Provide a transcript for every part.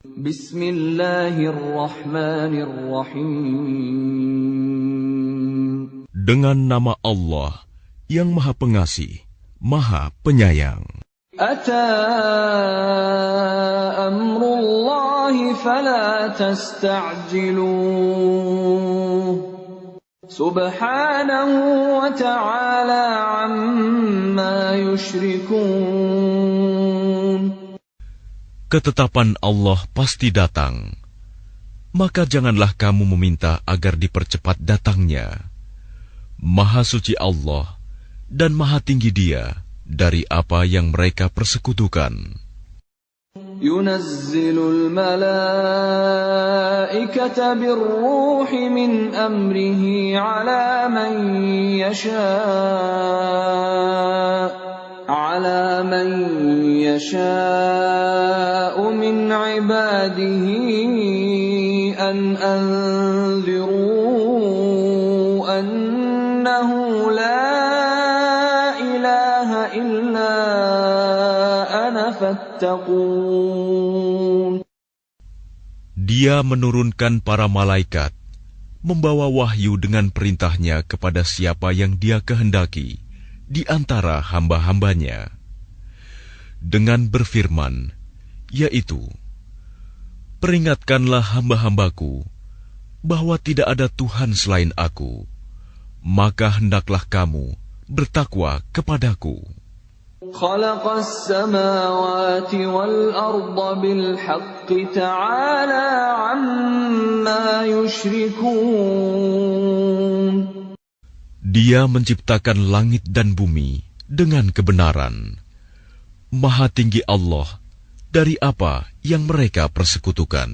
Bismillahirrahmanirrahim. Dengan nama Allah yang Maha Pengasih, Maha Penyayang. Ata amrullahi fala tasta'jiluh. Subhanahu wa ta'ala amma yushrikun. Ketetapan Allah pasti datang, maka janganlah kamu meminta agar dipercepat datangnya. Maha suci Allah dan maha tinggi Dia dari apa yang mereka persekutukan. Yunazzilul malaikata birruhi min amrihi ala man yasha'u min ibadihi an anziru annahu la ilaha illa ana fattaqun. Dia menurunkan para malaikat, membawa wahyu dengan perintahnya kepada siapa yang Dia kehendaki di antara hamba-hambanya, dengan berfirman, yaitu, peringatkanlah hamba-hambaku bahwa tidak ada Tuhan selain Aku, maka hendaklah kamu bertakwa kepadaku. Khalaqas samawati wal arda bil haqqi ta'ala amma yushrikun. Dia menciptakan langit dan bumi dengan kebenaran. Maha tinggi Allah dari apa yang mereka persekutukan.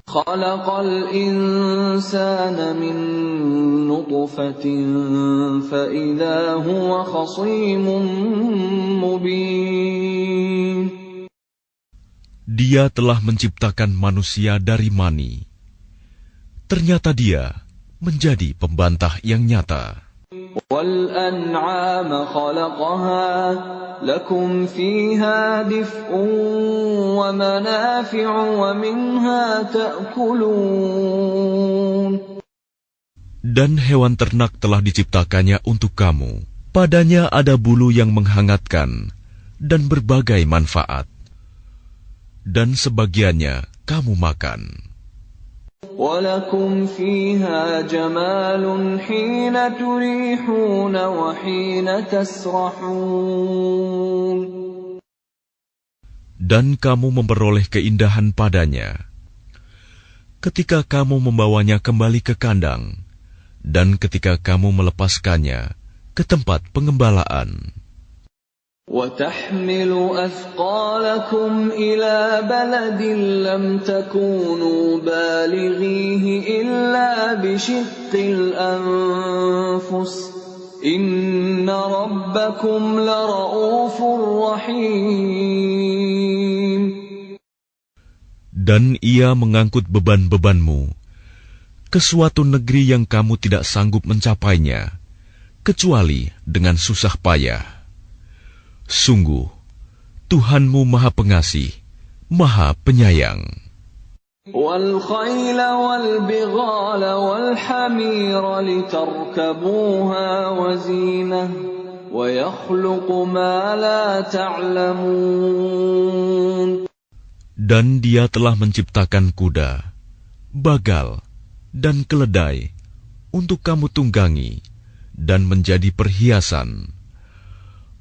Khalaqal insana min nutfatin fa idza huwa khasimun mubin. Dia telah menciptakan manusia dari mani. Ternyata dia menjadi pembantah yang nyata. Wal an'ama khalaqaha lakum fiha dif'un wa manafi'u wa minha ta'kulun. Dan hewan ternak telah diciptakannya untuk kamu. Padanya ada bulu yang menghangatkan dan berbagai manfaat. Dan sebagiannya kamu makan. وَلَكُمْ فِيهَا جَمَالٌ حِينَ تُرِيحُونَ وَحِينَ تَسْرَحُونَ. Dan kamu memperoleh keindahan padanya ketika kamu membawanya kembali ke kandang dan ketika kamu melepaskannya ke tempat pengembalaan. وَتَحْمِلُ أَثْقَالَكُمْ إِلَى بَلَدٍ لَّمْ تَكُونُوا بَالِغِيهِ إِلَّا بِشِقِّ الْأَنفُسِ إِنَّ رَبَّكُمْ لَرَءُوفٌ رَّحِيمٌ. Dan ia mengangkut beban-bebanmu ke suatu negeri yang kamu tidak sanggup mencapainya, kecuali dengan susah payah. Sungguh, Tuhanmu Maha Pengasih, Maha Penyayang. وَالْخَيْلَ وَالْبِغَالَ وَالْحَمِيرَ لِتَرْكَبُوهَا وَزِينَةً وَيَخْلُقُ مَا لَا تَعْلَمُونَ. Dan Dia telah menciptakan kuda, bagal, dan keledai untuk kamu tunggangi dan menjadi perhiasan.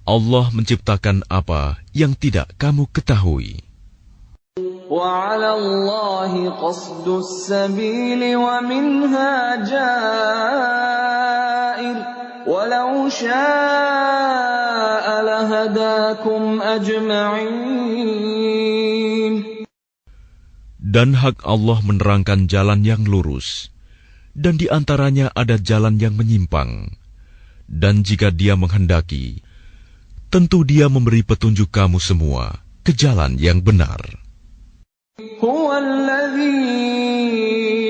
Allah menciptakan apa yang tidak kamu ketahui. وَعَلَى اللَّهِ قَصْدُ السَّبِيلِ وَمِنْهَا جَائِرٌ وَلَوْ شَاءَ لَهَدَاكُمْ أَجْمَعِينَ. Dan hak Allah menerangkan jalan yang lurus, dan di antaranya ada jalan yang menyimpang. Dan jika Dia menghendaki, tentu Dia memberi petunjuk kamu semua ke jalan yang benar. Huwa alladhi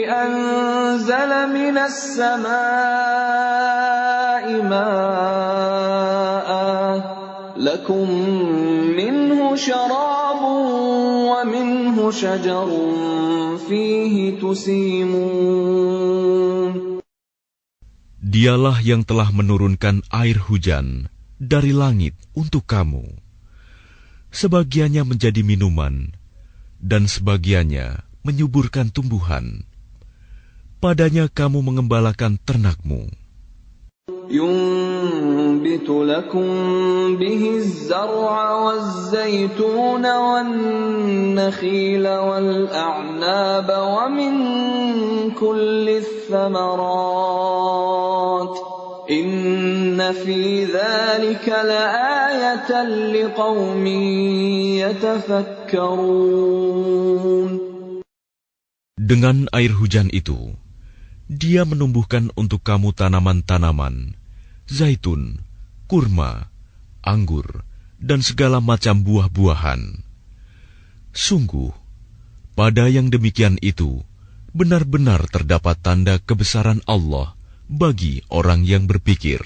anzala minas samaa'i maa'an lakum minhu syarabun wa minhu شجر فيه تسيمون. Dialah yang telah menurunkan air hujan dari langit untuk kamu. Sebagiannya menjadi minuman, dan sebagiannya menyuburkan tumbuhan. Padanya kamu mengembalakan ternakmu. ينبت لكم به الزرع والزيتون والنخيل والأعناب ومن كل الثمرات إن في ذلك لآية لقوم يتفكرون. Dengan air hujan itu, Dia menumbuhkan untuk kamu tanaman-tanaman, zaitun, kurma, anggur, dan segala macam buah-buahan. Sungguh, pada yang demikian itu, benar-benar terdapat tanda kebesaran Allah bagi orang yang berpikir.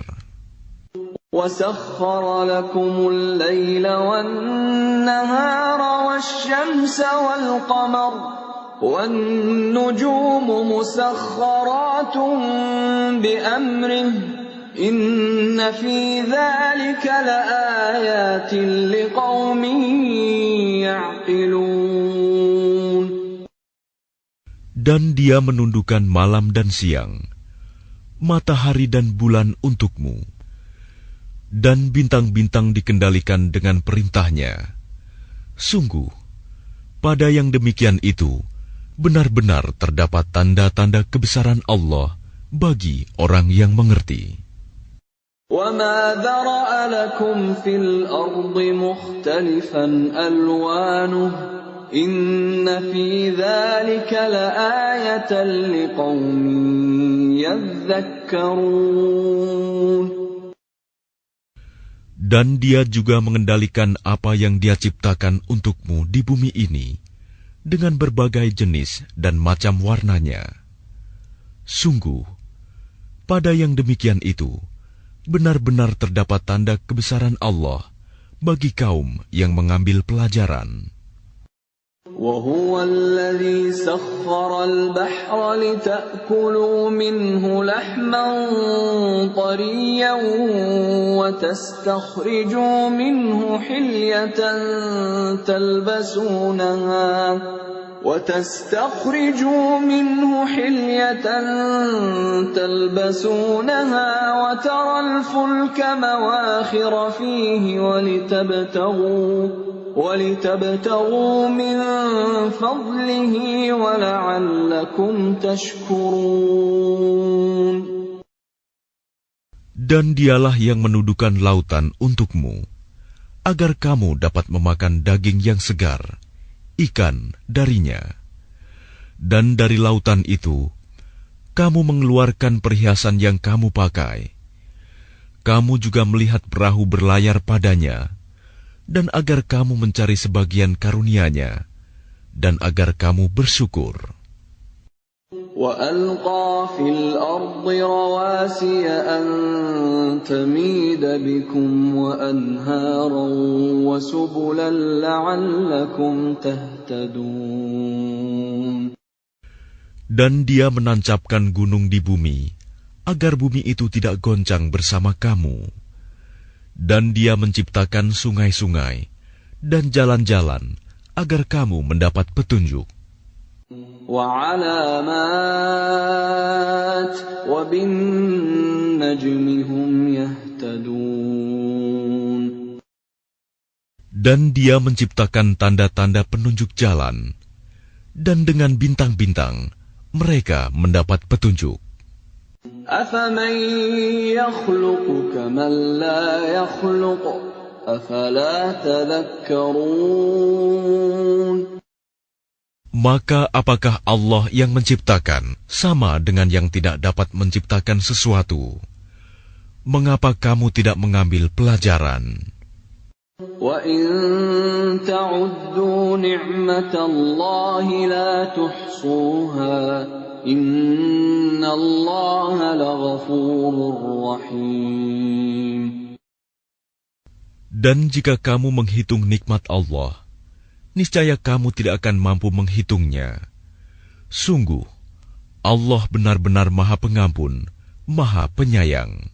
وَسَخَّرَ لَكُمُ اللَّيْلَ وَالنَّهَارَ وَالشَّمْسَ وَالْقَمَرَ وَالنُّجُومُ مُسَخَّرَاتٌ بِأَمْرِهِ إِنَّ فِي ذَلِكَ لَآيَاتٍ لِقَوْمٍ يَعْقِلُونَ. Dan Dia menundukkan malam dan siang, matahari dan bulan untukmu, dan bintang-bintang dikendalikan dengan perintahnya. Sungguh, pada yang demikian itu, benar-benar terdapat tanda-tanda kebesaran Allah bagi orang yang mengerti. وَمَا ذَرَأَ لَكُمْ فِي الْأَرْضِ مُخْتَلِفًا أَلْوَانُهُ إِنَّ فِي ذَلِكَ لَآيَةً لِقَوْمٍ يَذَّكَّرُونَ. Dan Dia juga mengendalikan apa yang Dia ciptakan untukmu di bumi ini dengan berbagai jenis dan macam warnanya. Sungguh, pada yang demikian itu, benar-benar terdapat tanda kebesaran Allah bagi kaum yang mengambil pelajaran. وَهُوَ الَّذِي سَخَّرَ الْبَحْرَ لِتَأْكُلُوا مِنْهُ لَحْمًا طَرِيًّا وَتَسْتَخْرِجُوا مِنْهُ حِلْيَةً تَلْبَسُونَهَا وَتَرَى الْفُلْكَ مَوَاخِرَ فِيهِ وَلِتَبْتَغُوا مِنْ فَضْلِهِ وَلَعَلَّكُمْ تَشْكُرُونَ. Dan Dialah yang menundukkan lautan untukmu, agar kamu dapat memakan daging yang segar, ikan darinya. Dan dari lautan itu, kamu mengeluarkan perhiasan yang kamu pakai. Kamu juga melihat perahu berlayar padanya, dan agar kamu mencari sebagian karunia-Nya, dan agar kamu bersyukur. وَأَلْقَى فِي الْأَرْضِ رَوَاسِيَ أَن تَمِيدَ بِكُمْ وَأَنْهَارًا وَسُبُلًا لَعَلَّكُمْ تَهْتَدُونَ. Dan Dia menancapkan gunung di bumi, agar bumi itu tidak goncang bersama kamu. Dan Dia menciptakan sungai-sungai dan jalan-jalan, agar kamu mendapat petunjuk. وَعَلَامَاتٍ وَبِالنَّجْمِ هُمْ يَهْتَدُونَ. Dan Dia menciptakan tanda-tanda penunjuk jalan, dan dengan bintang-bintang mereka mendapat petunjuk. أَفَمَن يَخْلُقُ كَمَن لَّا يَخْلُقُ أَفَلَا تَذَكَّرُونَ. Maka apakah Allah yang menciptakan sama dengan yang tidak dapat menciptakan sesuatu? Mengapa kamu tidak mengambil pelajaran? وَإِن تَعُدُّوا نِعْمَةَ اللَّهِ لَا تُحْصُوهَا إِنَّ اللَّهَ لَغَفُورٌ رَّحِيمٌ. Dan jika kamu menghitung nikmat Allah, niscaya kamu tidak akan mampu menghitungnya. Sungguh, Allah benar-benar Maha Pengampun, Maha Penyayang.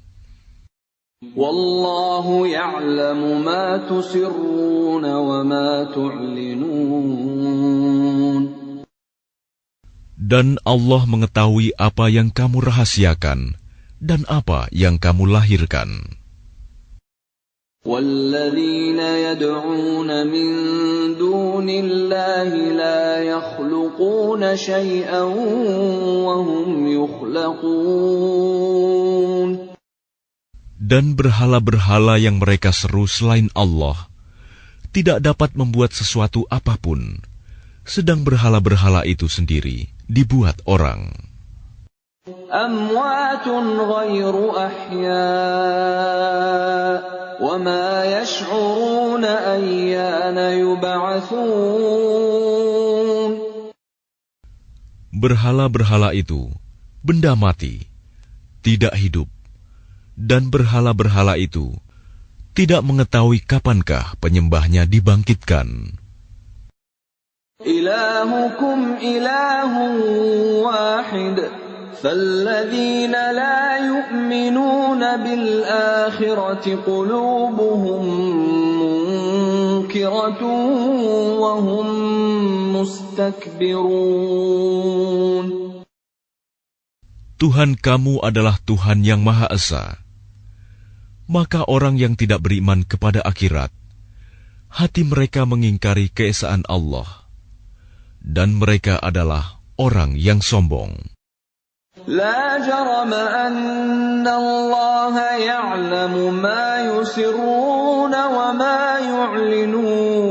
Wallahu ya'lamu ma tusirruna wa ma tu'linun. Dan Allah mengetahui apa yang kamu rahasiakan dan apa yang kamu lahirkan. وَالَّذِينَ يَدْعُونَ مِن دُونِ اللَّهِ لَا يَخْلُقُونَ شَيْئًا وَهُمْ يُخْلَقُونَ. Dan berhala-berhala yang mereka seru selain Allah tidak dapat membuat sesuatu apapun, sedang berhala-berhala itu sendiri dibuat orang. أَمْوَاتٌ غَيْرُ أَحْيَاءٍ وَمَا يَشْعُرُونَ أَيَّانَ يُبْعَثُونَ. Berhala-berhala itu benda mati, tidak hidup, dan berhala-berhala itu tidak mengetahui kapankah penyembahnya dibangkitkan. إِلَٰهُكُمْ إِلَٰهٌ وَاحِدٌ فَالَّذِينَ لَا يُؤْمِنُونَ بِالْآخِرَةِ قُلُوبُهُم مُّنكِرَةٌ وَهُم مُّسْتَكْبِرُونَ. Tuhan kamu adalah Tuhan yang Maha Esa. Maka orang yang tidak beriman kepada akhirat, hati mereka mengingkari keesaan Allah, dan mereka adalah orang yang sombong. لا جرم أن الله يعلم ما يسرون وما يعلنون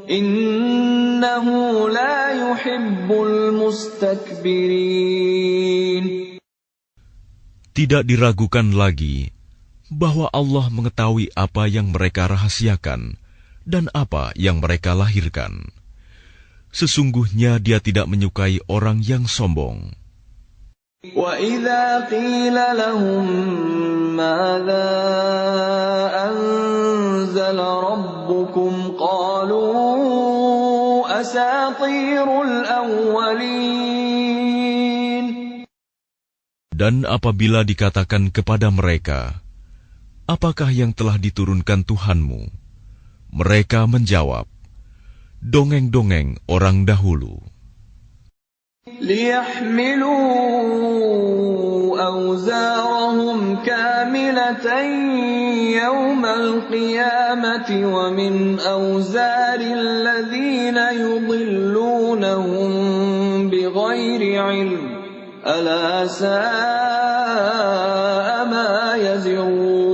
إنه لا يحب المستكبرين. Tidak diragukan lagi bahwa Allah mengetahui apa yang mereka rahasiakan dan apa yang mereka lahirkan. Sesungguhnya Dia tidak menyukai orang yang sombong. وَإِذَا قِيلَ لَهُم مَّاذَا أَنزَلَ رَبُّكُمْ قَالُوا أَسَاطِيرُ الْأَوَّلِينَ. Dan apabila dikatakan kepada mereka, apakah yang telah diturunkan Tuhanmu? Mereka menjawab, dongeng-dongeng orang dahulu. لِيَحْمِلُوا أَوْزَارَهُمْ كَامِلَةً يَوْمَ الْقِيَامَةِ وَمِنْ أَوْزَارِ الَّذِينَ يُضِلُّونَهُم بِغَيْرِ عِلْمٍ أَلَا سَاءَ مَا يَزِرُونَ.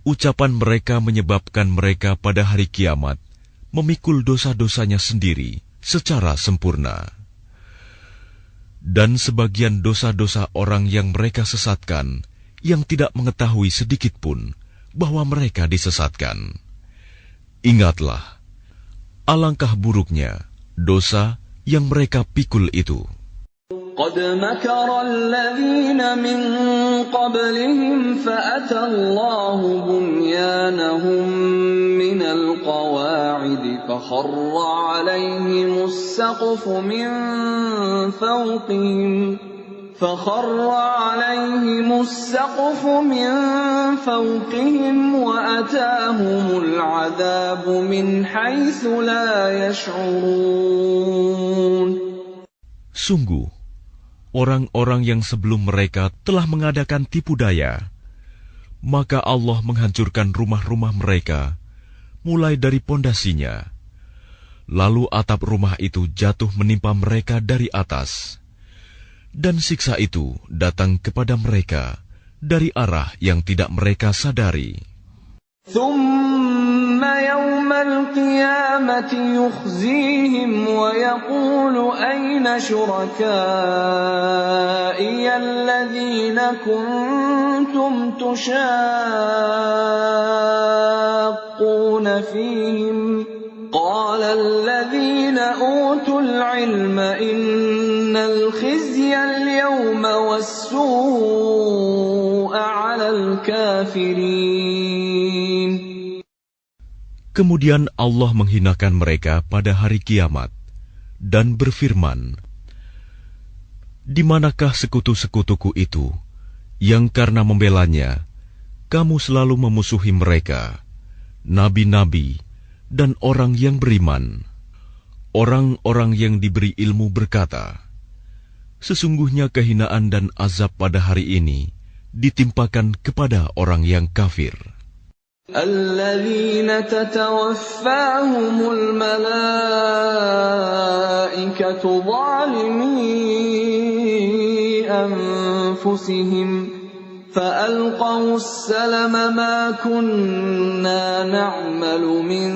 Ucapan mereka menyebabkan mereka pada hari kiamat memikul dosa-dosanya sendiri secara sempurna. Dan sebagian dosa-dosa orang yang mereka sesatkan, yang tidak mengetahui sedikit pun bahwa mereka disesatkan. Ingatlah, alangkah buruknya dosa yang mereka pikul itu. قد مكر الذين من قبلهم فأتى الله بنيانهم من القواعد فخر عليهم السقف من فوقهم وأتاهم العذاب من حيث لا يشعرون. Sungguh, orang-orang yang sebelum mereka telah mengadakan tipu daya, maka Allah menghancurkan rumah-rumah mereka, mulai dari pondasinya. Lalu atap rumah itu jatuh menimpa mereka dari atas, dan siksa itu datang kepada mereka dari arah yang tidak mereka sadari. ثم يوم القيامة يخزيهم ويقول أين شركائي الذين كنتم تشاقون فيهم قال الذين أوتوا العلم إن الخزي اليوم والسوء على الكافرين. Kemudian Allah menghinakan mereka pada hari kiamat dan berfirman, "Di manakah sekutu-sekutuku itu yang karena membelanya kamu selalu memusuhi mereka, nabi-nabi dan orang yang beriman?" Orang-orang yang diberi ilmu berkata, "Sesungguhnya kehinaan dan azab pada hari ini ditimpakan kepada orang yang kafir." الذين تتوفاهم الملائكة ظالمي أنفسهم فألقوا السلم ما كنا نعمل من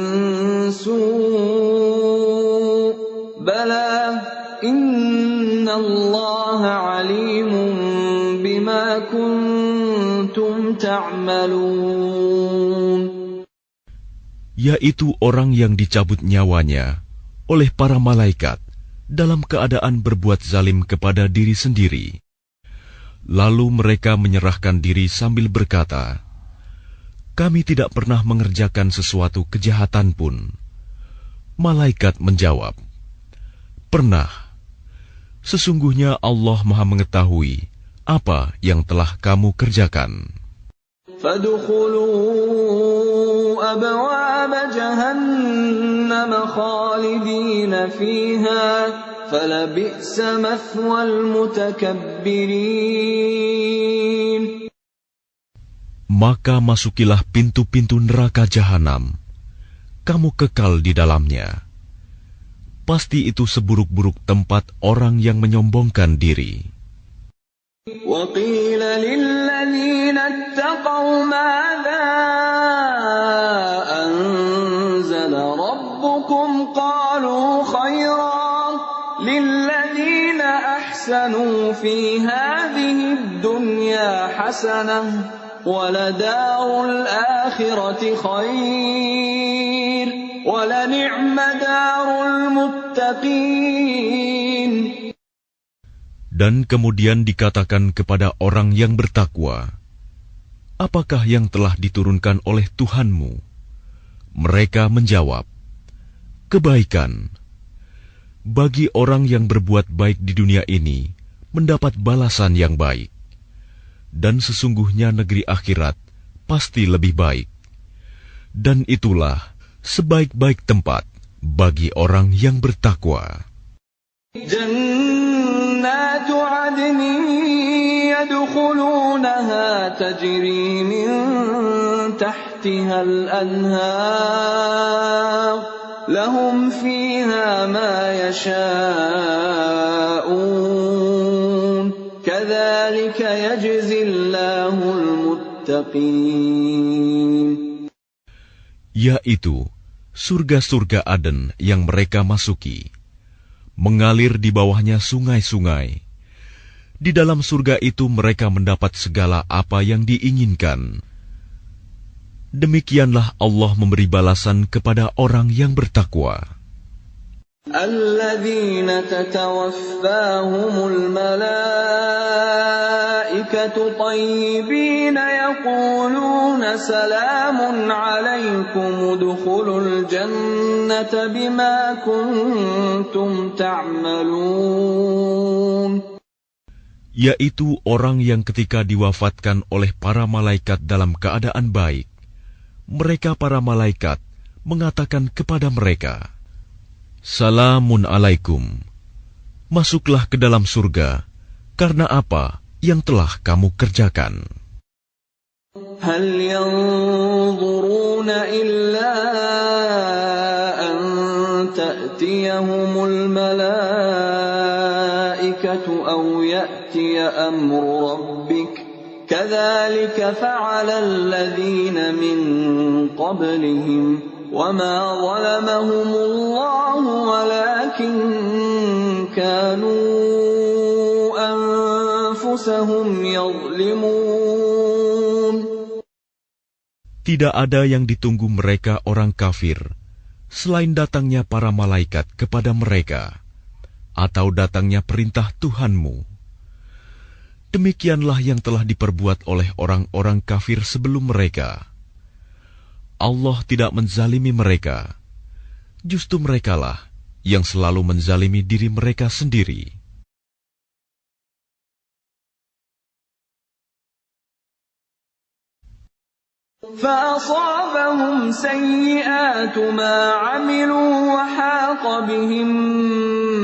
سوء بلى إن الله عليم بما كنتم تعملون. Yaitu orang yang dicabut nyawanya oleh para malaikat dalam keadaan berbuat zalim kepada diri sendiri. Lalu mereka menyerahkan diri sambil berkata, "Kami tidak pernah mengerjakan sesuatu kejahatan pun." Malaikat menjawab, "Pernah. Sesungguhnya Allah Maha mengetahui apa yang telah kamu kerjakan." فادخلوا أبواب جهنم خالدين فيها فلبئس مثوى المتكبرين. Maka masukilah pintu-pintu neraka jahanam. Kamu kekal di dalamnya. Pasti itu seburuk-buruk tempat orang yang menyombongkan diri. وقيل للذين اتقوا ماذا أنزل ربكم قالوا خيرا للذين أحسنوا في هذه الدنيا حسنة ولدار الآخرة خير ولنعم دار المتقين. Dan kemudian dikatakan kepada orang yang bertakwa, "Apakah yang telah diturunkan oleh Tuhanmu?" Mereka menjawab, "Kebaikan. Bagi orang yang berbuat baik di dunia ini, mendapat balasan yang baik. Dan sesungguhnya negeri akhirat pasti lebih baik. Dan itulah sebaik-baik tempat bagi orang yang bertakwa." جنات عدن يدخلونها تجري من تحتها الأنهار لهم فيها ما يشاءون كذلك يجزي الله المتقين. Yaitu surga-surga Aden yang mereka masuki. Mengalir di bawahnya sungai-sungai. Di dalam surga itu mereka mendapat segala apa yang diinginkan. Demikianlah Allah memberi balasan kepada orang yang bertakwa. الذين تتوفاهم الملائكة طيبين يقولون سلام عليكم ادخلوا الجنة بما كنتم تعملون. Yaitu orang yang ketika diwafatkan oleh para malaikat dalam keadaan baik, mereka para malaikat mengatakan kepada mereka, "Salamun alaikum, masuklah ke dalam surga, karena apa yang telah kamu kerjakan." هل ينظرون إلا أن تأتيهم الملائكة أو يأتي أمر ربك كذلك فعل الذين من قبلهم وما ظلمهم الله ولكن كانوا أنفسهم يظلمون. Tidak ada yang ditunggu mereka orang kafir, selain datangnya para malaikat kepada mereka, atau datangnya perintah Tuhanmu. Demikianlah yang telah diperbuat oleh orang-orang kafir sebelum mereka. Allah tidak menzalimi mereka. Justru merekalah yang selalu menzalimi diri mereka sendiri. فأصابهم سيئات ما عملوا وحاق بهم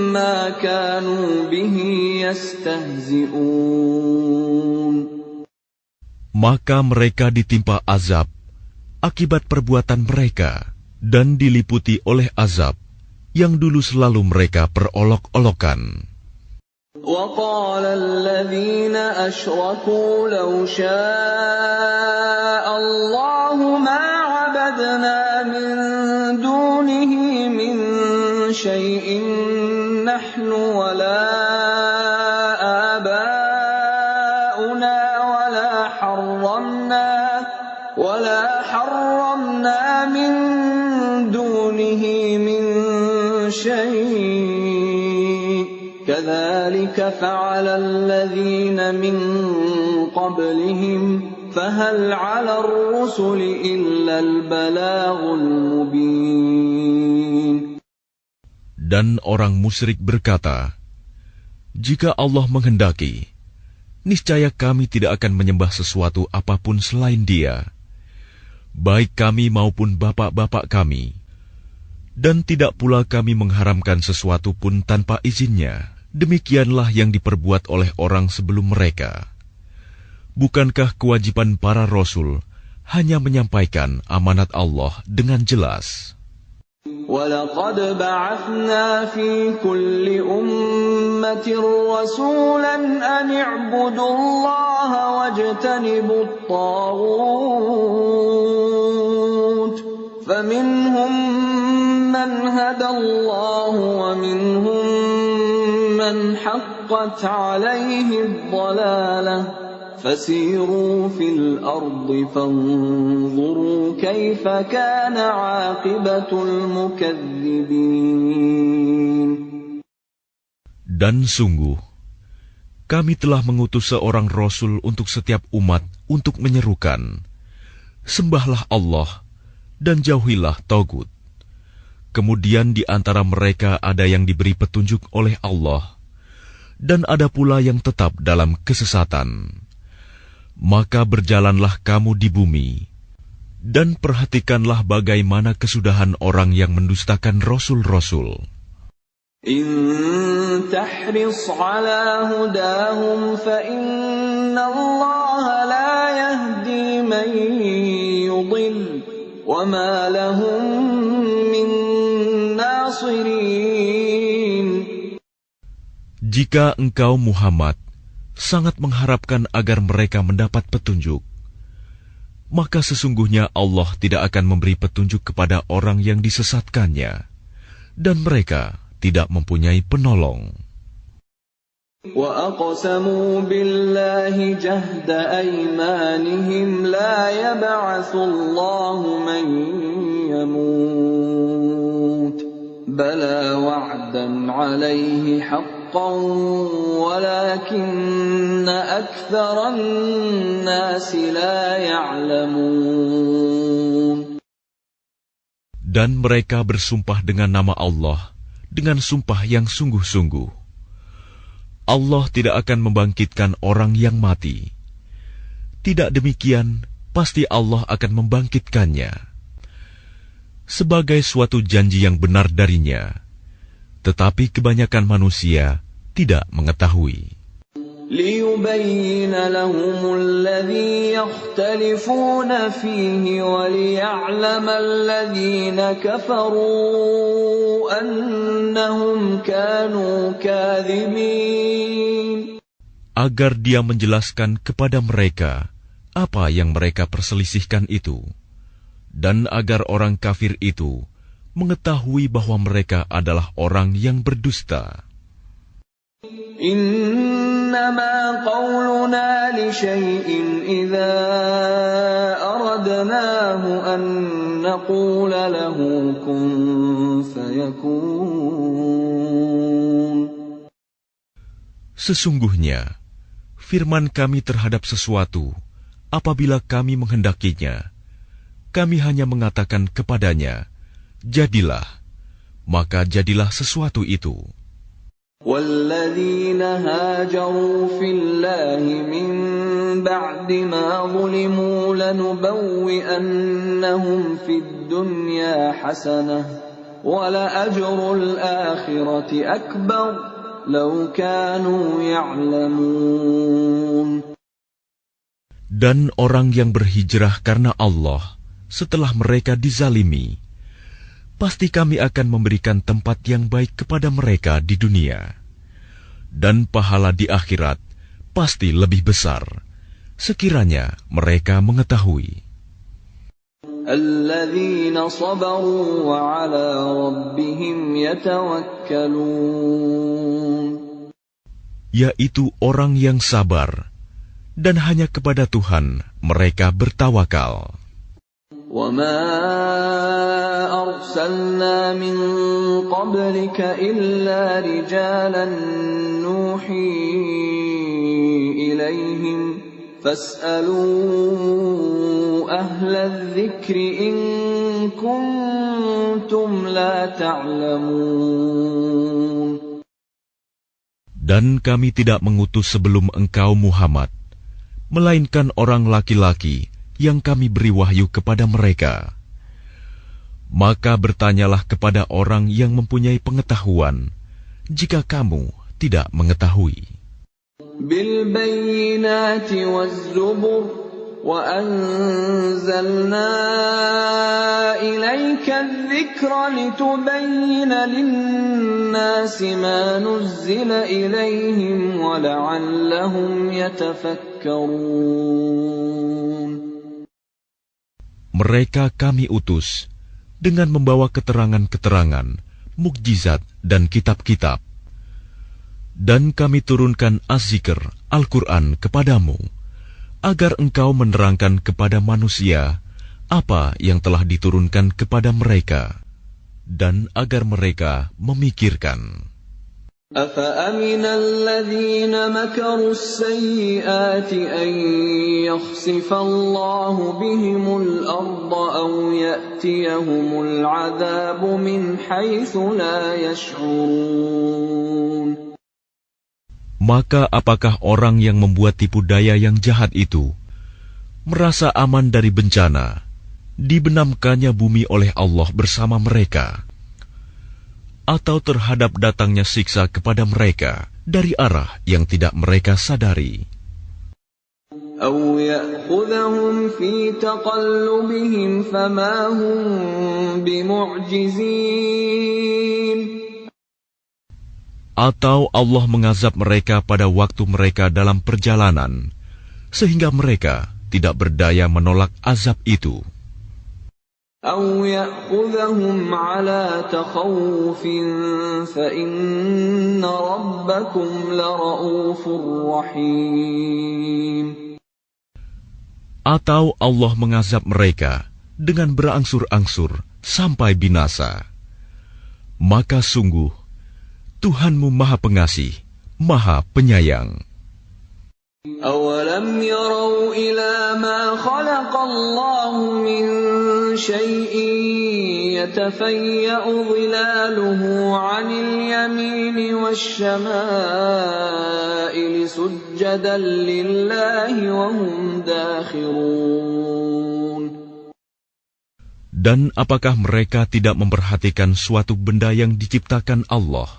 ما كانوا به يستهزئون. Maka mereka ditimpa azab akibat perbuatan mereka dan diliputi oleh azab yang dulu selalu mereka perolok-olokan. وقال الذين أشركوا لو شاء الله ما عبدنا من دونه من شيء نحن ولا آباؤنا ولا حرمنا من دونه من شيء كذلك فعل الذين من قبلهم فهل على الرسل إلا البلاغ المبين. Dan orang musyrik berkata, jika Allah menghendaki, niscaya kami tidak akan menyembah sesuatu apapun selain Dia, baik kami maupun bapak-bapak kami. Dan tidak pula kami mengharamkan sesuatu pun tanpa izinnya. Demikianlah yang diperbuat oleh orang sebelum mereka. Bukankah kewajiban para rasul hanya menyampaikan amanat Allah dengan jelas? وَلَقَدْ بَعَثْنَا فِي كُلِّ أُمَّةٍ رَّسُولًا أَنِ اعْبُدُوا اللَّهَ وَاجْتَنِبُوا الطَّاغُوتَ فَمِنْهُم مَّنْ هَدَى اللَّهُ وَمِنْهُم مَّنْ حَقَّتْ عَلَيْهِ الضَّلَالَةُ فَسِيرُوا فِي الْأَرْضِ فَانظُرُوا كَيْفَ كَانَ عَاقِبَةُ الْمُكَذِّبِينَ. Dan sungguh, kami telah mengutus seorang Rasul untuk setiap umat untuk menyerukan, sembahlah Allah dan jauhilah Tagut. Kemudian di antara mereka ada yang diberi petunjuk oleh Allah, dan ada pula yang tetap dalam kesesatan. Maka berjalanlah kamu di bumi, dan perhatikanlah bagaimana kesudahan orang yang mendustakan Rasul-Rasul. إن تحرص على هداهم فإن الله لا يهدي من يضل وما لهم من ناصرين. Jika engkau Muhammad sangat mengharapkan agar mereka mendapat petunjuk, maka sesungguhnya Allah tidak akan memberi petunjuk kepada orang yang disesatkannya, dan mereka tidak mempunyai penolong. وَأَقْسَمُوا بِاللَّهِ جَهْدَ أَيْمَانِهِمْ لَا يَبْعَثُ اللَّهُ مَن يَمُوتُ بَلَىٰ وَعْدًا عَلَيْهِ حَقًّا وَلَٰكِنَّ أَكْثَرَ النَّاسِ لَا يَعْلَمُونَ. Dan mereka bersumpah dengan nama Allah dengan sumpah yang sungguh-sungguh. Allah tidak akan membangkitkan orang yang mati. Tidak demikian, pasti Allah akan membangkitkannya sebagai suatu janji yang benar darinya. Tetapi kebanyakan manusia tidak mengetahui. لِيُبَيِّنَ لَهُمُ الَّذِي يَخْتَلِفُونَ فِيهِ وَلِيَعْلَمَ الَّذِينَ كَفَرُوا أَنَّهُمْ كَانُوا كَاذِبِينَ. Agar Dia menjelaskan kepada mereka apa yang mereka perselisihkan itu, dan agar orang kafir itu mengetahui bahwa mereka adalah orang yang berdusta. إنما قولنا لشيء إذا أردناه أن نقول له كن فيكون. Sesungguhnya, firman kami terhadap sesuatu, apabila kami menghendakinya, kami hanya mengatakan kepadanya, jadilah, maka jadilah sesuatu itu. وَالَّذِينَ هَاجَرُوا فِي اللَّهِ مِن بَعْدِ مَا ظُلِمُوا لَنُبَوِّئَنَّهُمْ فِي الدُّنْيَا حَسَنَةً وَلَأَجْرُ الْآخِرَةِ أَكْبَرُ لَوْ كَانُوا يَعْلَمُونَ. Dan orang yang berhijrah karena Allah setelah mereka dizalimi, pasti kami akan memberikan tempat yang baik kepada mereka di dunia. Dan pahala di akhirat pasti lebih besar, sekiranya mereka mengetahui. Alladzina sabaru wa ala rabbihim yatawakkalun. Yaitu orang yang sabar, dan hanya kepada Tuhan mereka bertawakal. وَمَا أَرْسَلْنَا مِن قَبْلِكَ إِلَّا رِجَالًا نُوحِي إِلَيْهِمْ فَاسْأَلُوا أَهْلَ الذِّكْرِ إِن كُنتُمْ لَا تَعْلَمُونَ. Dan kami tidak mengutus sebelum engkau Muhammad, melainkan orang laki-laki yang kami beri wahyu kepada mereka. Maka bertanyalah kepada orang yang mempunyai pengetahuan, jika kamu tidak mengetahui. Bil bayyinati waz-zubur wa anzalna ilayka adh-dhikra litubayyina lin-nasi ma nuzzila ilayhim wa la'allahum yatafakkarun. Mereka kami utus dengan membawa keterangan-keterangan, mukjizat dan kitab-kitab. Dan kami turunkan Az-Zikr, Al-Quran kepadamu, agar engkau menerangkan kepada manusia apa yang telah diturunkan kepada mereka, dan agar mereka memikirkan. أَفَأَمِنَ الَّذِينَ مَكَرُوا السَّيِّئَاتِ أَن يَخْسِفَ اللَّهُ بِهِمُ الْأَرْضَ أَوْ يَأْتِيَهُمُ الْعَذَابُ مِنْ حَيْثُ لَا يَشْعُرُونَ. Maka apakah orang yang membuat tipu daya yang jahat itu merasa aman dari bencana, dibenamkannya bumi oleh Allah bersama mereka, atau terhadap datangnya siksa kepada mereka dari arah yang tidak mereka sadari? أَوْ يَأْخُذَهُمْ فِي تَقَلُّبِهِمْ فَمَا هُمْ بِمُعْجِزِينَ. Atau Allah mengazab mereka pada waktu mereka dalam perjalanan, sehingga mereka tidak berdaya menolak azab itu. أَوْ يَأْخُذَهُمْ عَلَى تَخَوُّفٍ فَإِنَّ رَبَّكُمْ لَرَءُوفٌ رَحِيمٌ. Atau Allah mengazab mereka dengan berangsur-angsur sampai binasa. Maka sungguh Tuhanmu Maha Pengasih, Maha Penyayang. أَوَلَمْ يَرَوْا إِلَى مَا خَلَقَ اللَّهُ مِنْ شَيْءٍ يَتَفَيَّأُ ظِلَالُهُ عَنِ الْيَمِينِ وَالشَّمَائِلِ سُجَّدًا لِلَّهِ وَهُمْ دَاخِرُونَ. Dan apakah mereka tidak memperhatikan suatu benda yang diciptakan Allah?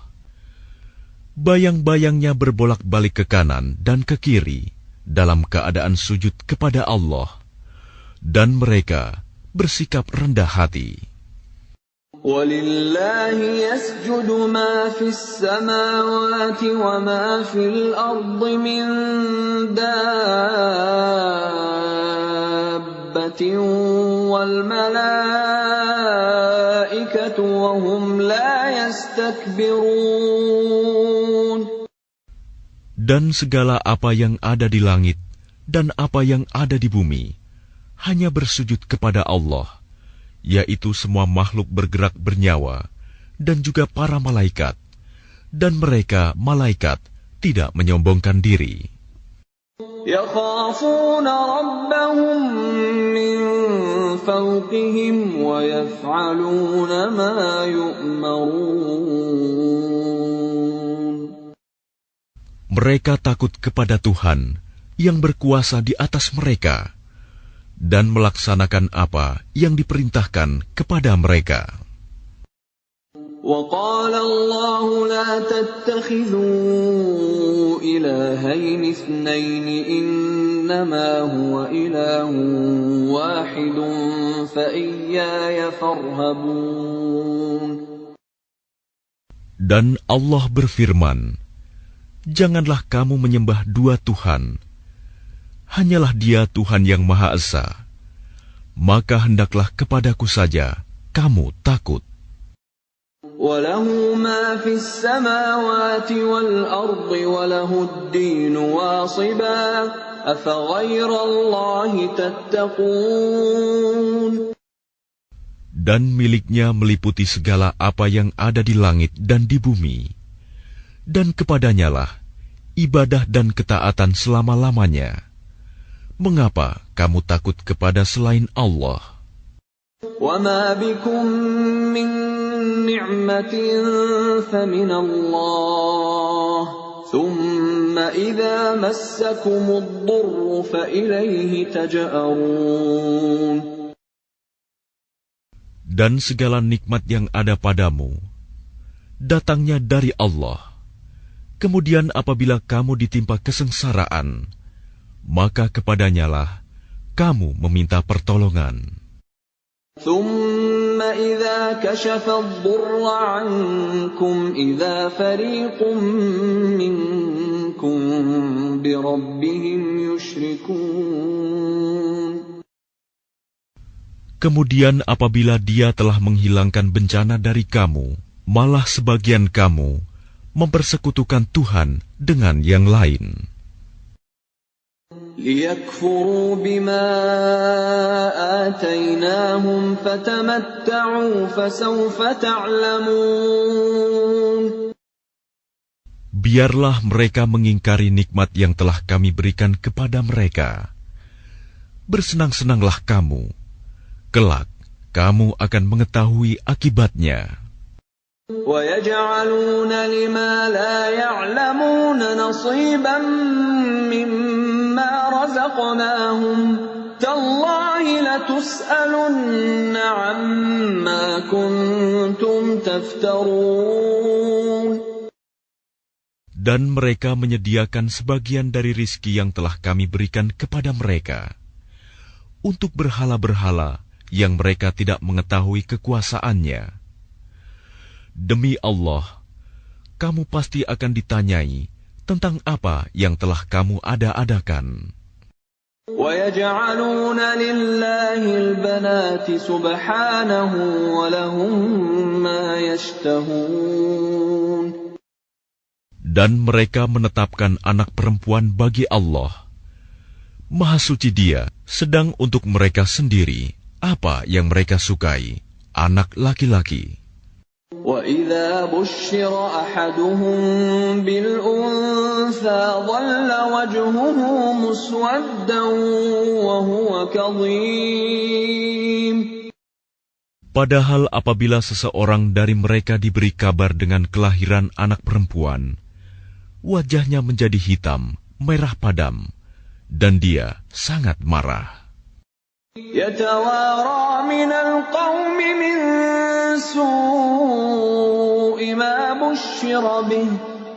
Bayang-bayangnya berbolak-balik ke kanan dan ke kiri dalam keadaan sujud kepada Allah, dan mereka bersikap rendah hati. وَلِلَّهِ يَسْجُدُ مَا فِي السَّمَاوَاتِ وَمَا فِي الْأَرْضِ مِن دَابَّةٍ وَالْمَلَائِكَةُ وَهُمْ لَا يَسْتَكْبِرُونَ. Dan segala apa yang ada di langit dan apa yang ada di bumi hanya bersujud kepada Allah, yaitu semua makhluk bergerak bernyawa dan juga para malaikat, dan mereka malaikat tidak menyombongkan diri. يَخَافُونَ رَبَّهُم مِّن فوقهم ويفعلون ما يؤمرون. Mereka takut kepada Tuhan yang berkuasa di atas mereka dan melaksanakan apa yang diperintahkan kepada mereka. وقال الله لا تتخذوا إلهين اثنين إنما هو إله واحد فإياي فارهبون. Dan Allah berfirman, janganlah kamu menyembah dua Tuhan, hanyalah Dia Tuhan yang Maha Esa, maka hendaklah kepadaku saja kamu takut. وَلَهُ مَا فِي السَّمَاوَاتِ وَالْأَرْضِ وَلَهُ الدِّينُ وَاصِبًا أَفَغَيْرَ اللَّهِ تَتَّقُونَ. Dan miliknya meliputi segala apa yang ada di langit dan di bumi, dan kepadanyalah ibadah dan ketaatan selama-lamanya. Mengapa kamu takut kepada selain Allah? وَمَا بِكُم مِّن نِّعْمَةٍ فَمِنَ اللَّهِ ثُمَّ إِذَا مَسَّكُمُ الضُّرُّ فَإِلَيْهِ تَجْأَرُونَ. Dan segala nikmat yang ada padamu datangnya dari Allah. Kemudian apabila kamu ditimpa kesengsaraan, maka kepadanyalah kamu meminta pertolongan. ثُمَّ إِذَا كَشَفَ الضُّرَّ عَنكُمْ إِذَا فَرِيقٌ مِّنكُم بِرَبِّهِمْ يُشْرِكُونَ. Kemudian apabila Dia telah menghilangkan bencana dari kamu, malah sebagian kamu mempersekutukan Tuhan dengan yang lain. لِيَكْفُرُوا بِمَا آتَيْنَاهُمْ فَتَمَتَّعُوا فَسَوْفَ تَعْلَمُونَ. Biarlah mereka mengingkari nikmat yang telah kami berikan kepada mereka. Bersenang-senanglah kamu. Kelak, kamu akan mengetahui akibatnya. وَيَجْعَلُونَ لِمَا لَا يَعْلَمُونَ نَصِيبًا مِّمَّا رَزَقْنَاهُمْ تَاللَّهِ لَتُسْأَلُنَّ عَمَّا كُنتُمْ تَفْتَرُونَ. Dan mereka menyediakan sebagian dari rizki yang telah kami berikan kepada mereka untuk berhala-berhala yang mereka tidak mengetahui kekuasaannya. Demi Allah, kamu pasti akan ditanyai tentang apa yang telah kamu ada-adakan. وَيَجْعَلُونَ لِلَّهِ الْبَنَاتِ سُبْحَانَهُ وَلَهُم مَّا يَشْتَهُونَ. Dan mereka menetapkan anak perempuan bagi Allah. Maha suci Dia, sedang untuk mereka sendiri apa yang mereka sukai, anak laki-laki. وَإِذَا بُشِّرَ أَحَدُهُم بِالْأُنثَىٰ ظَلَّ وَجْهُهُ مُسْوَدًّا وَهُوَ كَظِيمٌ. Padahal apabila seseorang dari mereka diberi kabar dengan kelahiran anak perempuan, wajahnya menjadi hitam, merah padam, dan dia sangat marah. يَتَوَارَىٰ مِنَ الْقَوْمِ مِن سُوءِ مَا بُشِّرَ بِهِ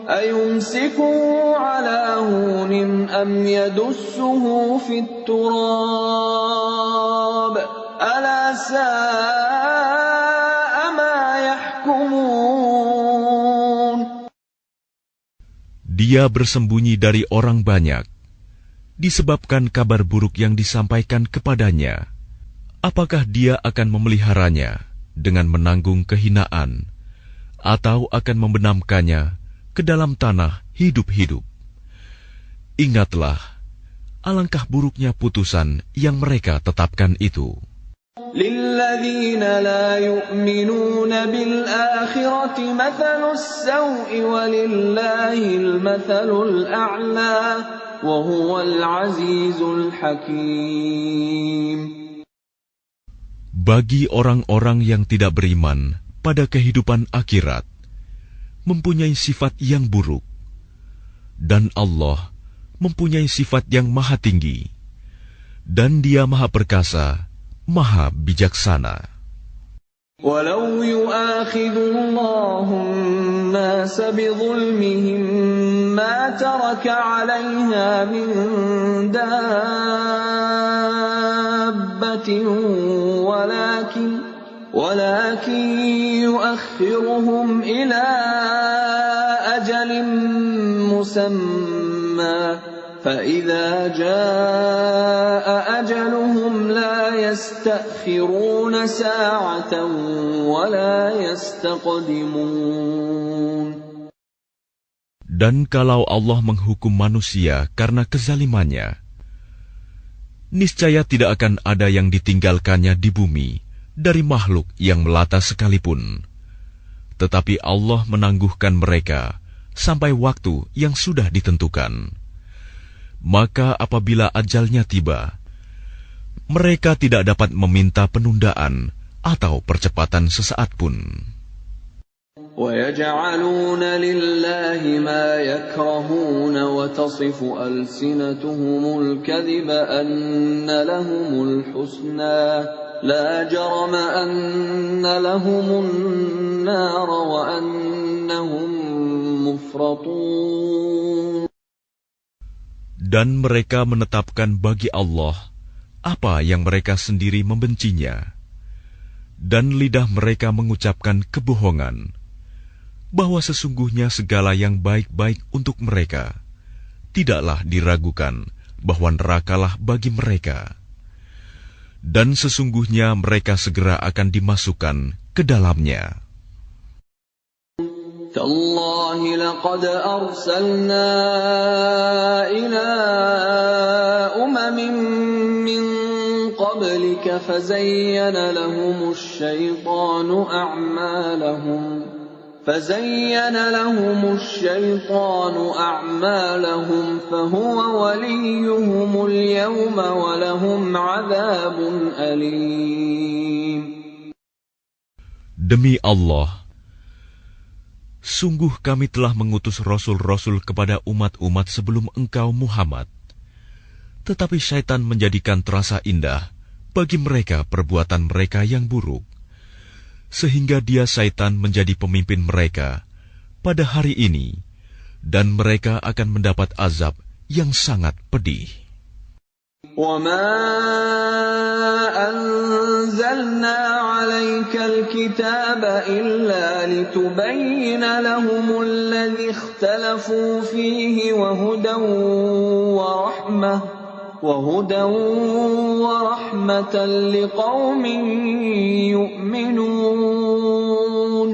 أَيُمْسِكُهُ عَلَىٰ هُونٍ أَمْ يَدُسُّهُ فِي التُّرَابِ أَلَا سَاءَ مَا يَحْكُمُونَ. Dia bersembunyi dari orang banyak disebabkan kabar buruk yang disampaikan kepadanya. Apakah dia akan memeliharanya dengan menanggung kehinaan, atau akan membenamkannya ke dalam tanah hidup-hidup? Ingatlah, alangkah buruknya putusan yang mereka tetapkan itu. لِلَّذِينَ لَا يُؤْمِنُونَ بِالْآخِرَةِ مَثَلُ السَّوْءِ وَلِلَّهِ الْمَثَلُ الْأَعْلَى وَهُوَ الْعَزِيزُ الْحَكِيمُ. Bagi orang-orang yang tidak beriman pada kehidupan akhirat, mempunyai sifat yang buruk, dan Allah mempunyai sifat yang maha tinggi, dan Dia maha perkasa, maha bijaksana. وَلَوْ يُؤَاخِذُ اللَّهُ النَّاسَ بِظُلْمِهِمْ مَا تَرَكَ عَلَيْهَا مِنْ دَابَّةٍ وَلَكِنْ يُؤَخِّرُهُمْ إِلَى أَجَلٍ مُّسَمًّى فَإِذَا جَاءَ أَجَلُهُمْ لَا يَسْتَأْخِرُونَ سَاعَةً وَلَا يَسْتَقْدِمُونَ. Dan kalau Allah menghukum manusia karena kezalimannya, niscaya tidak akan ada yang ditinggalkannya di bumi dari makhluk yang melata sekalipun. Tetapi Allah menangguhkan mereka sampai waktu yang sudah ditentukan. Maka apabila ajalnya tiba, mereka tidak dapat meminta penundaan atau percepatan sesaat pun. وَيَجْعَلُونَ لِلَّهِ مَا يَكْرَهُونَ وَتَصِفُ أَلْسِنَتُهُمُ الْكَذِبَ أَنَّ لَهُمُ الْحُسْنَى لَا جَرَمَ أَنَّ لَهُمُ النَّارَ وَأَنَّهُمْ مُفْرَطُونَ. Dan mereka menetapkan bagi Allah apa yang mereka sendiri membencinya, dan lidah mereka mengucapkan kebohongan, bahwa sesungguhnya segala yang baik-baik untuk mereka, tidaklah diragukan bahwa nerakalah bagi mereka. Dan sesungguhnya mereka segera akan dimasukkan ke dalamnya. تَاللَّهِ لَقَدْ أَرْسَلْنَا إِلَىٰ أُمَمٍ مِّن قَبْلِكَ فَزَيَّنَ لَهُمُ الشَّيْطَانُ أَعْمَالَهُمْ فَهُوَ وَلِيُّهُمُ الْيَوْمَ وَلَهُمْ عَذَابٌ أَلِيمٌ. Demi Allah, sungguh kami telah mengutus rasul-rasul kepada umat-umat sebelum engkau Muhammad. Tetapi syaitan menjadikan terasa indah bagi mereka perbuatan mereka yang buruk, sehingga dia syaitan menjadi pemimpin mereka pada hari ini, dan mereka akan mendapat azab yang sangat pedih. وَمَا أَنزَلْنَا عَلَيْكَ الْكِتَابَ إِلَّا لِتُبَيِّنَ لَهُمُ الَّذِي اخْتَلَفُوا فِيهِ وَهُدًى وَرَحْمَةً لِقَوْمٍ يُؤْمِنُونَ.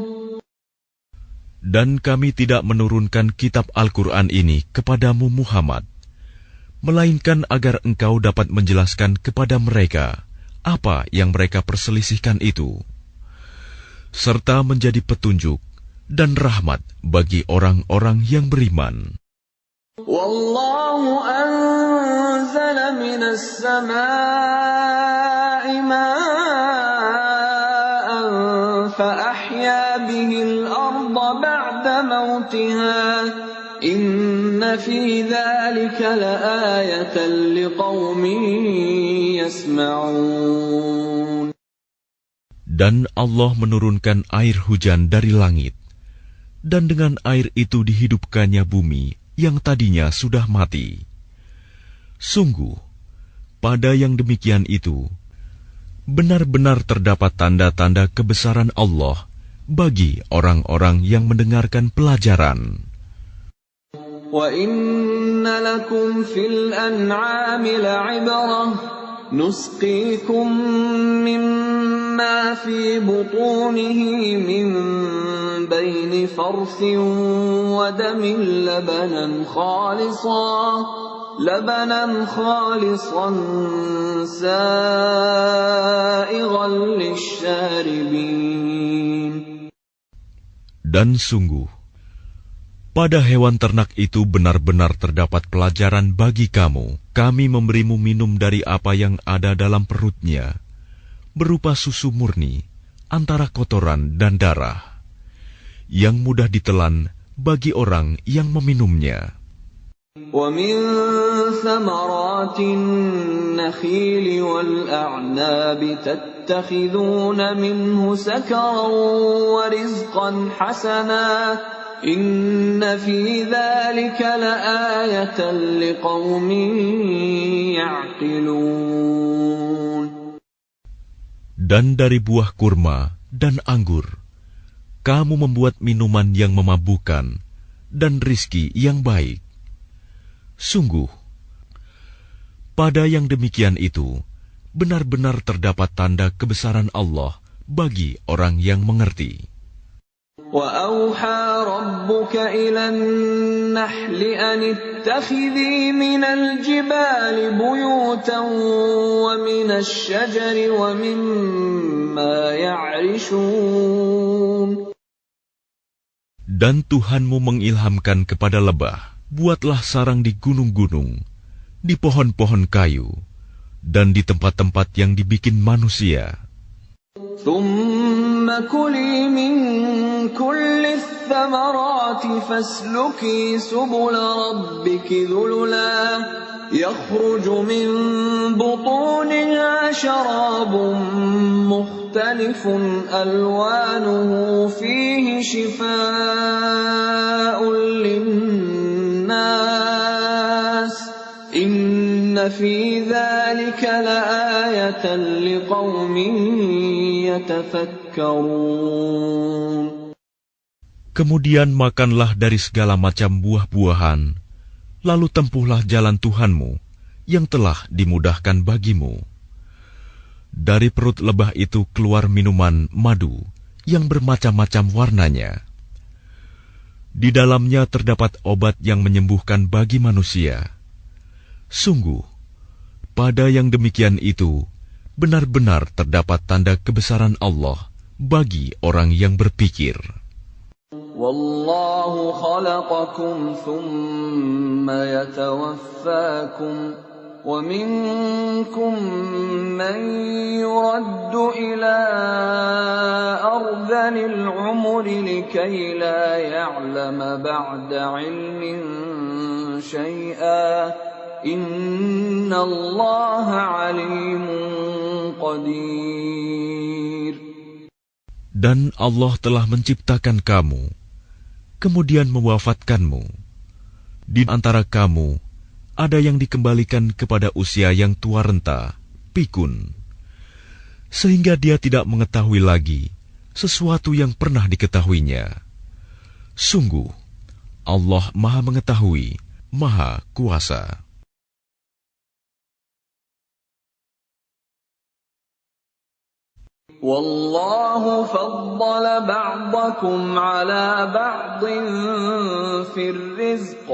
Dan kami tidak menurunkan kitab Al-Quran ini kepadamu Muhammad, melainkan agar engkau dapat menjelaskan kepada mereka apa yang mereka perselisihkan itu, serta menjadi petunjuk dan rahmat bagi orang-orang yang beriman. Wallahu anzala minas samaa'i ma'an fa ahya bihil arda ba'da mautiha inna fi dzalika laayatan liqaumin yasma'un. Dan Allah menurunkan air hujan dari langit, dan dengan air itu dihidupkannya bumi yang tadinya sudah mati. Sungguh, pada yang demikian itu, benar-benar terdapat tanda-tanda kebesaran Allah bagi orang-orang yang mendengarkan pelajaran. وَإِنَّ لَكُمْ فِي الْأَنْعَامِ لَعِبْرَةً نُسْقِيكُم مِّمَّا فِي بُطُونِهِ مِن بَيْنِ فَرْثٍ وَدَمٍ لَبَنًا خَالِصًا سَائِغًا لِّلشَّارِبِينَ. Dan sungguh, pada hewan ternak itu benar-benar terdapat pelajaran bagi kamu. Kami memberimu minum dari apa yang ada dalam perutnya, berupa susu murni antara kotoran dan darah, yang mudah ditelan bagi orang yang meminumnya. وَمِن ثَمَرَاتِ النَّخِيلِ وَالْأَعْنَابِ تَتَّخِذُونَ مِنْهُ سَكَرًا وَرِزْقًا حَسَنًا إِنَّ فِي ذَلِكَ لَآيَةً لِقَوْمٍ يَعْقِلُونَ. Dan dari buah kurma dan anggur, kamu membuat minuman yang memabukkan dan rizki yang baik. Sungguh, pada yang demikian itu, benar-benar terdapat tanda kebesaran Allah bagi orang yang mengerti. وَأَوْحَى رَبُّكَ إِلَى النَّحْلِ أَنِ اتَّخِذِي مِنَ الْجِبَالِ بُيُوتًا وَمِنَ الشَّجَرِ وَمِمَّا يَعْرِشُونَ. Dan Tuhanmu mengilhamkan kepada lebah, buatlah sarang di gunung-gunung, di pohon-pohon kayu, dan di tempat-tempat yang dibikin manusia. ثُمَّ كُلِي مِن كُلِّ الثَّمَرَاتِ فَاسْلُكِي سُبُلَ رَبِّكِ ذُلُلًا يَخْرُجُ مِن بُطُونِهَا شَرَابٌ مُّخْتَلِفٌ أَلْوَانُهُ فِيهِ شِفَاءٌ لِّلنَّاسِ إِنَّ فِي ذَلِكَ لَآيَةً لِقَوْمٍ يَتَفَكَّرُونَ. Kemudian makanlah dari segala macam buah-buahan, lalu tempuhlah jalan Tuhanmu yang telah dimudahkan bagimu. Dari perut lebah itu keluar minuman madu yang bermacam-macam warnanya. Di dalamnya terdapat obat yang menyembuhkan bagi manusia. Sungguh, pada yang demikian itu, benar-benar terdapat tanda kebesaran Allah bagi orang yang berpikir. Wallahu khalaqakum thumma yatawaffakum wa minkum man yuraddu ila ardhanil umri likay la ya'lama ba'da ilmin syai'a innallaha alimun qadir. Dan Allah telah menciptakan kamu, kemudian mewafatkanmu. Di antara kamu, ada yang dikembalikan kepada usia yang tua renta, pikun, sehingga dia tidak mengetahui lagi sesuatu yang pernah diketahuinya. Sungguh, Allah Maha Mengetahui, Maha Kuasa. Wallahu faddala ba'dakum ala ba'din fir rizq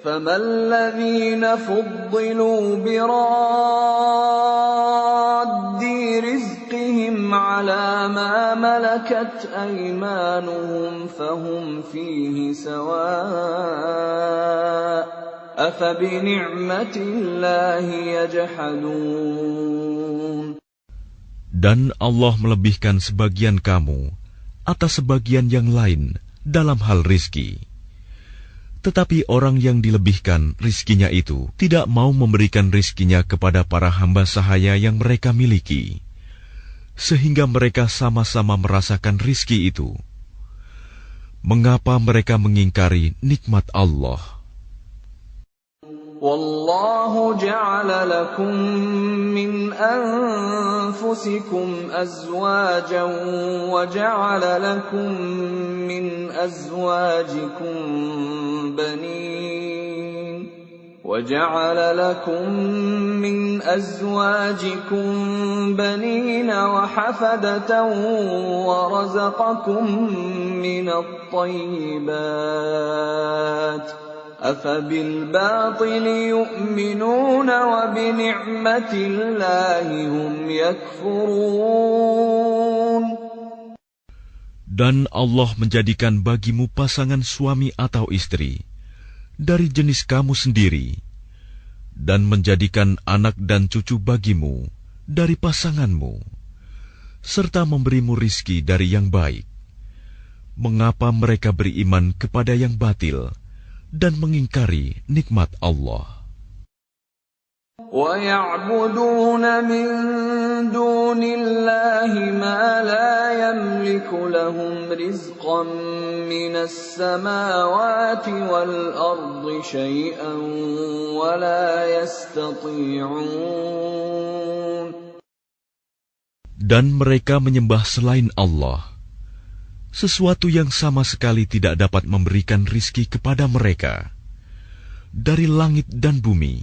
faman ladhina fuddilu biraddi rizqihim ala ma malakat aymanuhum fahum fihi sawa' afa bi ni'matillahi yajhadun. Dan Allah melebihkan sebagian kamu atas sebagian yang lain dalam hal rizki. Tetapi orang yang dilebihkan rizkinya itu tidak mau memberikan rizkinya kepada para hamba sahaya yang mereka miliki, sehingga mereka sama-sama merasakan rizki itu. Mengapa mereka mengingkari nikmat Allah? Wallahu ja'ala lakum min anfusikum azwajan wa ja'ala lakum min azwajikum banin وَجَعَلَ لَكُم مِّنْ أَزْوَاجِكُم بَنِينَ وَحَفَدَةً وَرَزَقَكُم مِّنَ الطَّيِّبَاتِ أَفَبِالْبَاطِلِ يُؤْمِنُونَ وَبِنِعْمَةِ اللَّهِ هُمْ يَكْفُرُونَ. Dan Allah menjadikan bagimu pasangan suami atau istri dari jenis kamu sendiri, dan menjadikan anak dan cucu bagimu dari pasanganmu, serta memberimu rizki dari yang baik. Mengapa mereka beriman kepada yang batil dan mengingkari nikmat Allah? وَيَعْبُدُونَ مِن دُونِ اللَّهِ مَا لَا يَمْلِكُ لَهُمْ رِزْقًا مِّنَ السَّمَاوَاتِ وَالْأَرْضِ شَيْئًا وَلَا يَسْتَطِيعُونَ. Dan mereka menyembah selain Allah sesuatu yang sama sekali tidak dapat memberikan rizki kepada mereka dari langit dan bumi,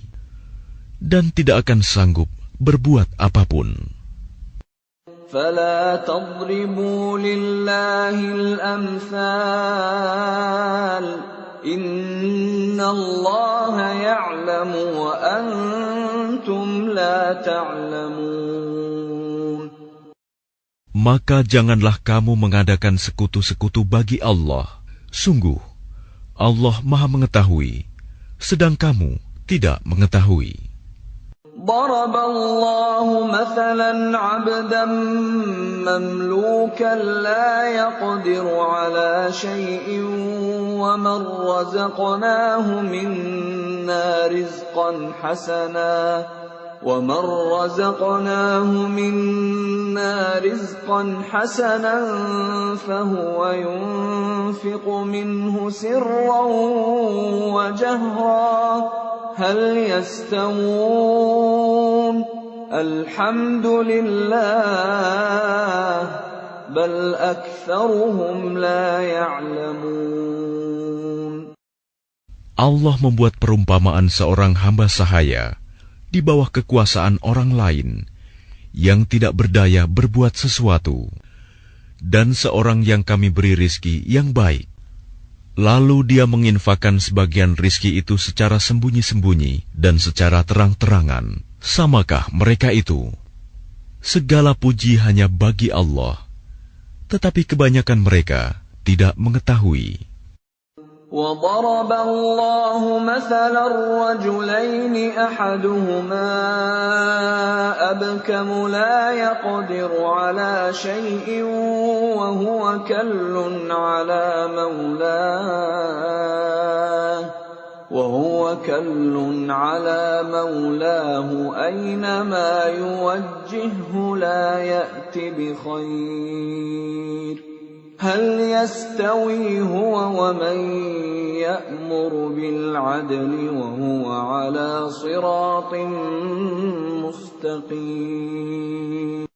dan tidak akan sanggup berbuat apapun. فَلَا تَضْرِبُوا لِلَّهِ الْأَمْثَالَ إِنَّ اللَّهَ يَعْلَمُ وَأَنْتُمْ لَا تَعْلَمُونَ. Maka janganlah kamu mengadakan sekutu-sekutu bagi Allah. Sungguh, Allah Maha Mengetahui, sedang kamu tidak mengetahui. ضرب الله مثلا عبدا مملوكا لا يقدر على شيء ومن رزقناه منا رزقا حسنا فهو ينفق منه سرا وجهرا هل يستوون الحمد لله بل أكثرهم لا يعلمون. Allah membuat perumpamaan seorang hamba sahaya di bawah kekuasaan orang lain yang tidak berdaya berbuat sesuatu, dan seorang yang kami beri rizki yang baik. Lalu dia menginfakkan sebagian rizki itu secara sembunyi-sembunyi dan secara terang-terangan. Samakah mereka itu? Segala puji hanya bagi Allah, tetapi kebanyakan mereka tidak mengetahui. وَضَرَبَ اللَّهُ مَثَلًا رَّجُلَيْنِ أَحَدُهُمَا أَبْكَمُ لَا يَقْدِرُ عَلَىٰ شَيْءٍ وَهُوَ كَلٌّ عَلَىٰ مَوْلَاهُ أَيْنَمَا يُوَجِّههُّ لَا يَأْتِ بِخَيْرٍ هل يستوي هو ومن يأمر بالعدل وهو على صراط مستقيم.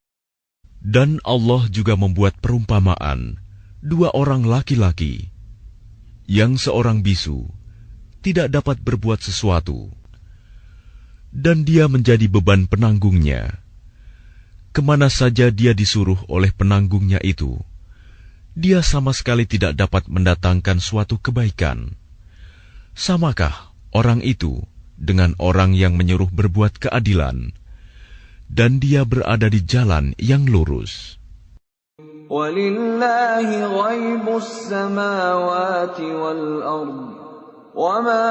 Dan Allah juga membuat perumpamaan dua orang laki-laki yang seorang bisu tidak dapat berbuat sesuatu dan dia menjadi beban penanggungnya. Kemana saja dia disuruh oleh penanggungnya itu, dia sama sekali tidak dapat mendatangkan suatu kebaikan. Samakah orang itu dengan orang yang menyuruh berbuat keadilan, dan dia berada di jalan yang lurus? وَلِلَّهِ غَيْبُ السَّمَاوَاتِ وَالْأَرْضِ وَمَا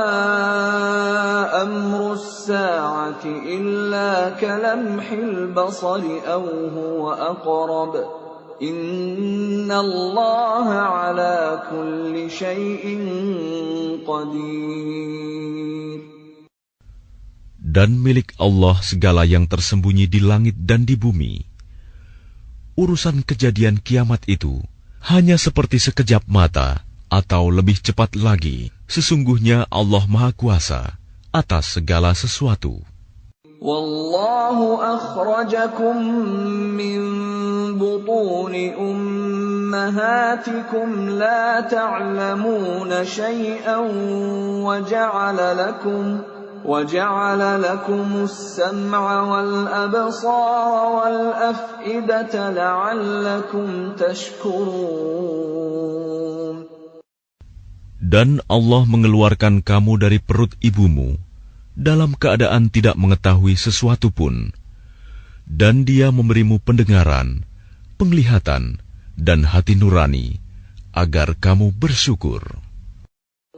أَمْرُ السَّاعَةِ إِلَّا كَلَمْحِ الْبَصَرِ أَوْ هُوَ أَقْرَبُ إِنَّ اللَّهَ عَلَى كُلِّ شَيْءٍ قَدِيرٌ. Dan milik Allah segala yang tersembunyi di langit dan di bumi. Urusan kejadian kiamat itu hanya seperti sekejap mata atau lebih cepat lagi. Sesungguhnya Allah Maha Kuasa atas segala sesuatu. Wallahu akhrajakum min butuni ummahatikum la ta'lamuna shay'an wa ja'ala lakum as-sam'a wal absara wal af'idata la'allakum tashkurun. Dan Allah mengeluarkan kamu dari perut ibumu dalam keadaan tidak mengetahui sesuatu pun, dan Dia memberimu pendengaran, penglihatan, dan hati nurani, agar kamu bersyukur.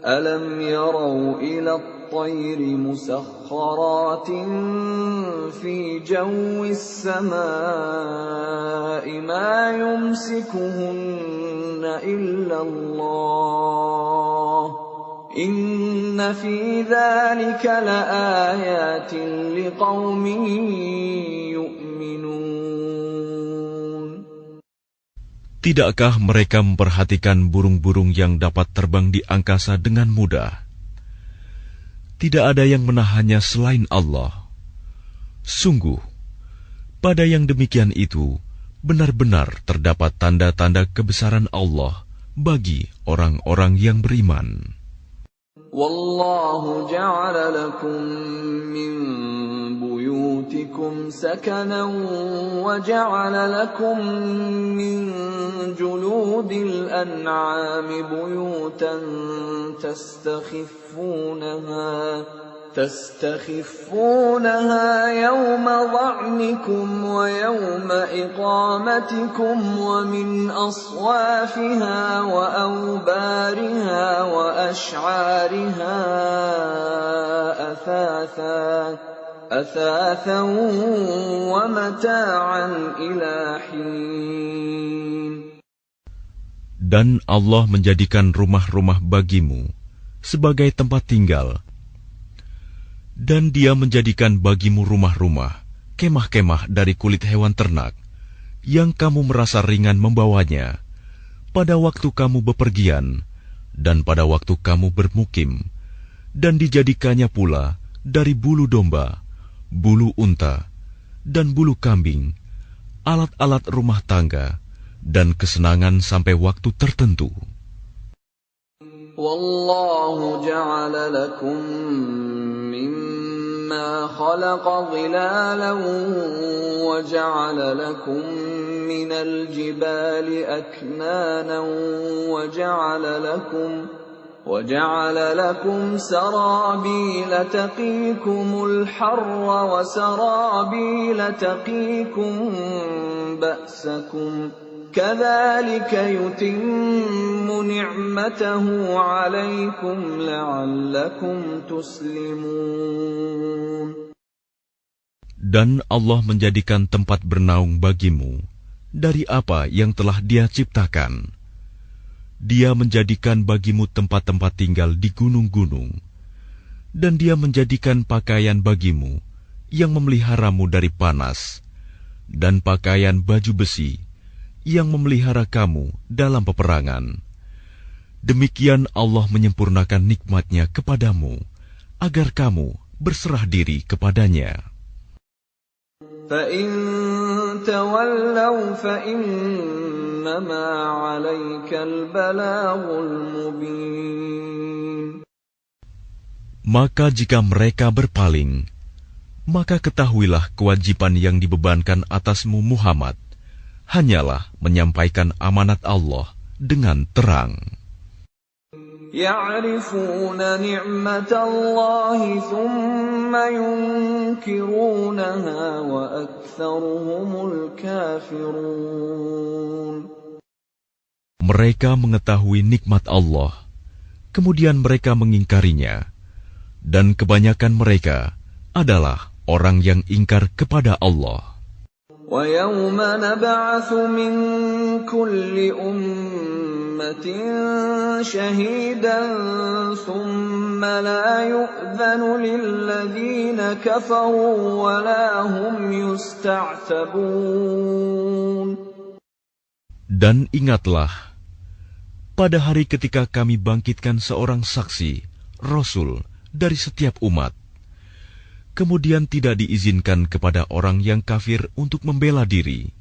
Alam yarau ila الطير مسخرات في جو السماء ما يمسكهن إلا الله إن في ذلك لآيات لقوم يؤمنون. Tidakkah mereka memperhatikan burung-burung yang dapat terbang di angkasa dengan mudah? Tidak ada yang menahannya selain Allah. Sungguh, pada yang demikian itu, benar-benar terdapat tanda-tanda kebesaran Allah bagi orang-orang yang beriman. Wallahu ja'ala lakum min buyutikum sakanan wa ja'ala lakum min juludil an'ami buyutan تستخفونها يوم ظعنكم ويوم إقامتكم ومن أصوافها وأوبارها وأشعارها أثاثا ومتاعا إلى حين. Dan Allah menjadikan rumah-rumah bagimu sebagai tempat tinggal. Dan Dia menjadikan bagimu rumah-rumah, kemah-kemah dari kulit hewan ternak, yang kamu merasa ringan membawanya, pada waktu kamu bepergian, dan pada waktu kamu bermukim, dan dijadikannya pula dari bulu domba, bulu unta, dan bulu kambing, alat-alat rumah tangga, dan kesenangan sampai waktu tertentu. Wallahu ja'ala lakum mimma khalaqa dhilalan wa ja'ala lakum minal jibali aknanan wa ja'ala lakum sarabila taqikumul harra wa sarabila taqikum ba'sakum كذلك يتم نعمته عليكم لعلكم تسلمون. Dan Allah menjadikan tempat bernaung bagimu dari apa yang telah Dia ciptakan. Dia menjadikan bagimu tempat-tempat tinggal di gunung-gunung, dan Dia menjadikan pakaian bagimu yang memeliharamu dari panas, dan pakaian baju besi yang memelihara kamu dalam peperangan. Demikian Allah menyempurnakan nikmat-Nya kepadamu, agar kamu berserah diri kepadanya. فَإِن تَوَلَّوْا فَإِنَّمَا عَلَيْكَ الْبَلَاغُ الْمُبِينُ. Maka jika mereka berpaling, maka ketahuilah kewajiban yang dibebankan atasmu Muhammad hanyalah menyampaikan amanat Allah dengan terang. يَعْرِفُونَ نِعْمَةَ اللَّهِ ثُمَّ يُنْكِرُونَهَا وَأَكْثَرُهُمُ الْكَافِرُونَ. Mereka mengetahui nikmat Allah, kemudian mereka mengingkarinya, dan kebanyakan mereka adalah orang yang ingkar kepada Allah. وَيَوْمَ نَبْعَثُ مِنْ كُلِّ أُمَّةٍ شَهِيدًا ثُمَّ لَا يُؤْذَنُ لِلَّذِينَ كَفَرُوا وَلَا هُمْ يُسْتَعْتَبُونَ. Dan ingatlah, pada hari ketika kami bangkitkan seorang saksi, Rasul, dari setiap umat, kemudian tidak diizinkan kepada orang yang kafir untuk membela diri,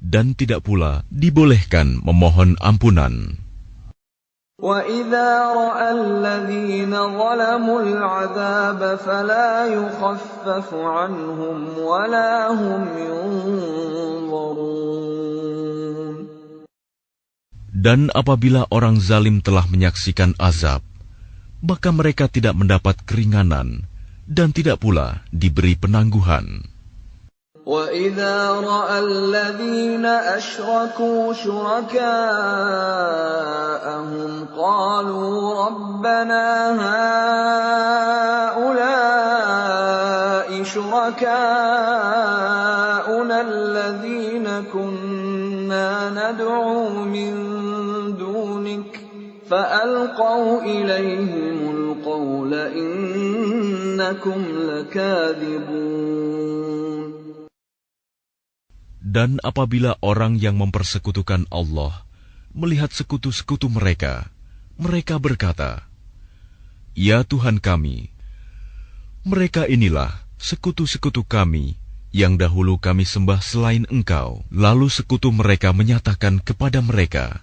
dan tidak pula dibolehkan memohon ampunan. وَإِذَا رَأَى الَّذِينَ ظَلَمُوا الْعَذَابَ فَلَا يُخَفَّفُ عَنْهُمْ وَلَا هُمْ يُنظَرُونَ. Dan apabila orang zalim telah menyaksikan azab, maka mereka tidak mendapat keringanan dan tidak pula diberi penangguhan. وَإِذَا رَأَى الَّذِينَ أَشْرَكُوا شُرَكَاءَهُمْ قَالُوا رَبَّنَا هَؤُلَاءِ شركاؤنا الذين كنا ندعو من دونك فألقوا إليهم القول إنكم لكاذبون. Dan apabila orang yang mempersekutukan Allah melihat sekutu-sekutu mereka, mereka berkata, "Ya Tuhan kami, mereka inilah sekutu-sekutu kami yang dahulu kami sembah selain Engkau." Lalu sekutu mereka menyatakan kepada mereka,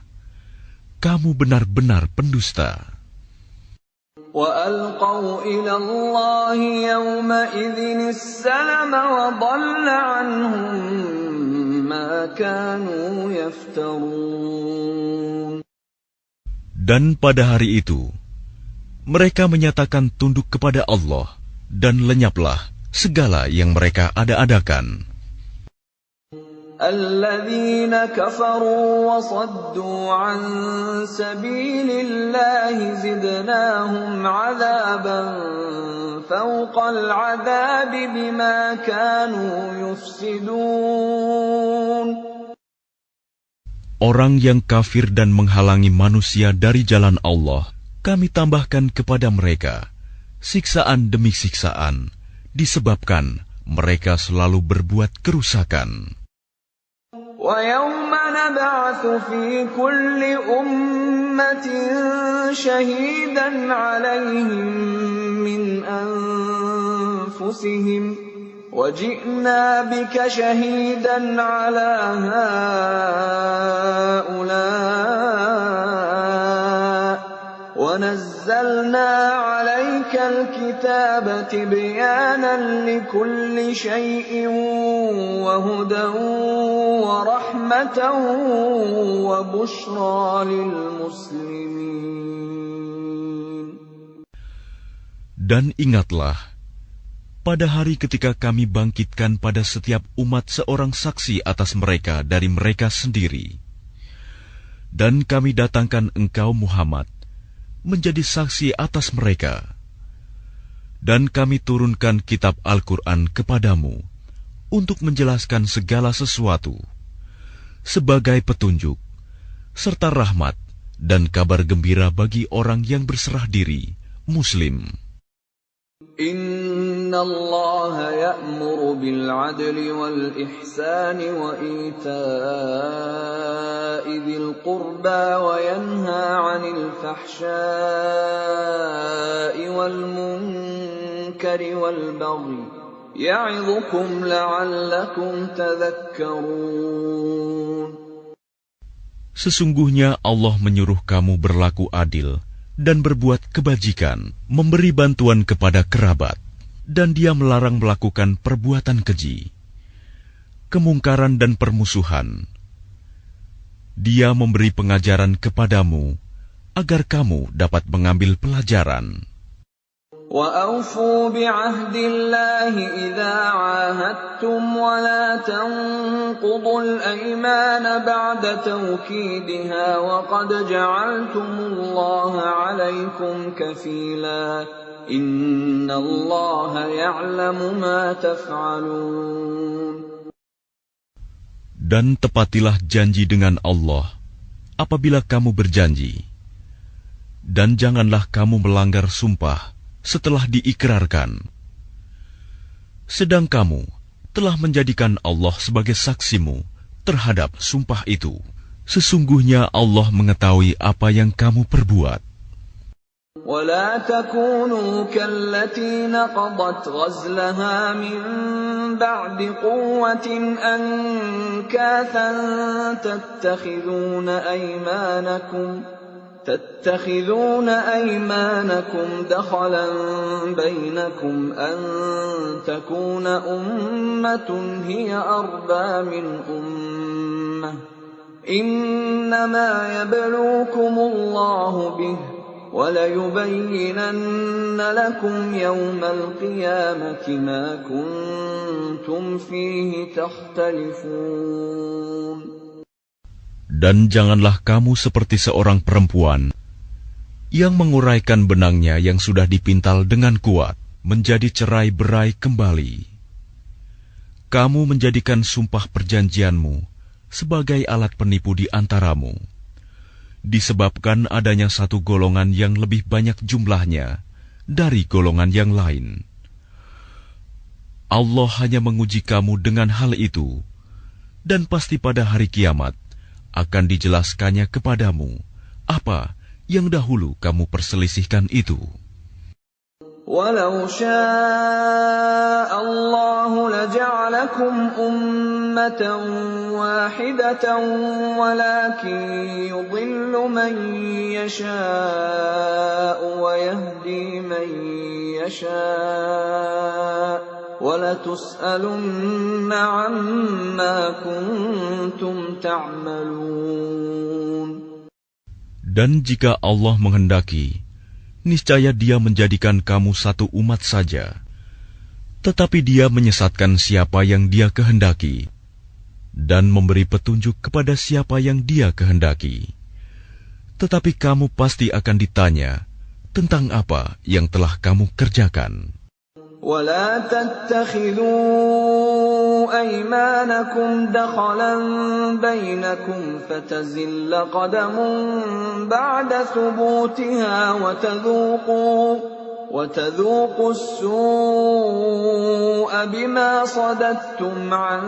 "Kamu benar-benar pendusta." وَأَلْقَوْا إِلَى اللَّهِ يَوْمَئِذٍ السَّلَمَ وَضَلَّ عَنْهُمْ مَا كَانُوا يَفْتَرُونَ. Dan pada hari itu, mereka menyatakan tunduk kepada Allah, dan lenyaplah segala yang mereka ada-adakan. الَّذِينَ كَفَرُوا وَصَدُّوا عَن سَبِيلِ اللَّهِ زِدْنَاهُمْ عَذَابًا فَوْقَ الْعَذَابِ بِمَا كَانُوا يُفْسِدُونَ. Orang yang kafir dan menghalangi manusia dari jalan Allah, kami tambahkan kepada mereka siksaan demi siksaan, disebabkan mereka selalu berbuat kerusakan. وَيَوْمَ نَبْعَثُ فِي كُلِّ أُمَّةٍ شَهِيدًا عَلَيْهِمْ مِنْ أَنفُسِهِمْ وَجِئْنَا بِكَ شَهِيدًا عَلَى هَؤُلَاءِ وَنَزَّلْنَا عَلَيْكَ الْكِتَابَ تِبْيَانًا لِكُلِّ شَيْءٍ وَهُدًى وَرَحْمَةً وَبُشْرَى لِلْمُسْلِمِينَ. Dan ingatlah, pada hari ketika kami bangkitkan pada setiap umat seorang saksi atas mereka dari mereka sendiri. Dan kami datangkan engkau Muhammad menjadi saksi atas mereka. Dan kami turunkan kitab Al-Quran kepadamu untuk menjelaskan segala sesuatu sebagai petunjuk, serta rahmat dan kabar gembira bagi orang yang berserah diri, Muslim. Inna Allah ya'muru bil 'adli wal ihsani wa ita'i dzil qurba wa yanha 'anil fahsya'i wal munkari wal baghi ya'idhukum la'allakum tadhakkarun. Sesungguhnya Allah menyuruh kamu berlaku adil dan berbuat kebajikan, memberi bantuan kepada kerabat, dan Dia melarang melakukan perbuatan keji, kemungkaran dan permusuhan. Dia memberi pengajaran kepadamu agar kamu dapat mengambil pelajaran. وَأَوْفُوا بِعَهْدِ اللَّهِ إِذَا عَاهَدتُّمْ وَلَا تَنقُضُوا الْأَيْمَانَ بَعْدَ تَوْكِيدِهَا وَقَدْ جَعَلْتُمُ اللَّهَ عَلَيْكُمْ كَفِيلًا إِنَّ اللَّهَ يَعْلَمُ مَا تَفْعَلُونَ. Dan tepatilah janji dengan Allah apabila kamu berjanji, dan janganlah kamu melanggar sumpah setelah diikrarkan. Sedang kamu telah menjadikan Allah sebagai saksimu terhadap sumpah itu. Sesungguhnya Allah mengetahui apa yang kamu perbuat. وَلَا تَكُونُوا كَالَّتِي نَقَضَتْ غَزْلَهَا مِنْ بَعْدِ قُوَّةٍ أَنْكَاثًا تَتَّخِذُونَ أَيْمَانَكُمْ دَخَلًا بَيْنَكُمْ أَنْ تَكُونَ أُمَّةٌ هِيَ أَرْبَى مِنْ أُمَّةٍ إِنَّمَا يَبْلُوكُمُ اللَّهُ بِهِ وَلَيُبَيِّنَنَّ لَكُمْ يَوْمَ الْقِيَامَةِ مَا كُنْتُمْ فِيهِ تَخْتَلِفُونَ. Dan janganlah kamu seperti seorang perempuan yang menguraikan benangnya yang sudah dipintal dengan kuat menjadi cerai-berai kembali. kamu menjadikan sumpah perjanjianmu sebagai alat penipu di antaramu, disebabkan adanya satu golongan yang lebih banyak jumlahnya dari golongan yang lain. Allah hanya menguji kamu dengan hal itu, dan pasti pada hari kiamat akan dijelaskannya kepadamu apa yang dahulu kamu perselisihkan itu. وَلَوْ شَاءَ اللَّهُ لَجَعَلَكُمْ أُمَّةً وَاحِدَةً وَلَكِنْ يُضِلُّ مَنْ يَشَاءُ وَيَهْدِي مَنْ يَشَاءُ وَلَتُسْأَلُنَّ عَمَّا كُنْتُمْ تَعْمَلُونَ. Dan jika Allah menghendaki, niscaya Dia menjadikan kamu satu umat saja, tetapi Dia menyesatkan siapa yang Dia kehendaki dan memberi petunjuk kepada siapa yang Dia kehendaki. Tetapi kamu pasti akan ditanya tentang apa yang telah kamu kerjakan. وَلَا تَتَّخِذُوا أَيْمَانَكُمْ دَخَلًا بَيْنَكُمْ فَتَزِلَّ قَدَمٌ بَعْدَ ثُبُوتِهَا وَتَذُوقُوا السُّوءَ بِمَا صَدَدتُّمْ عَن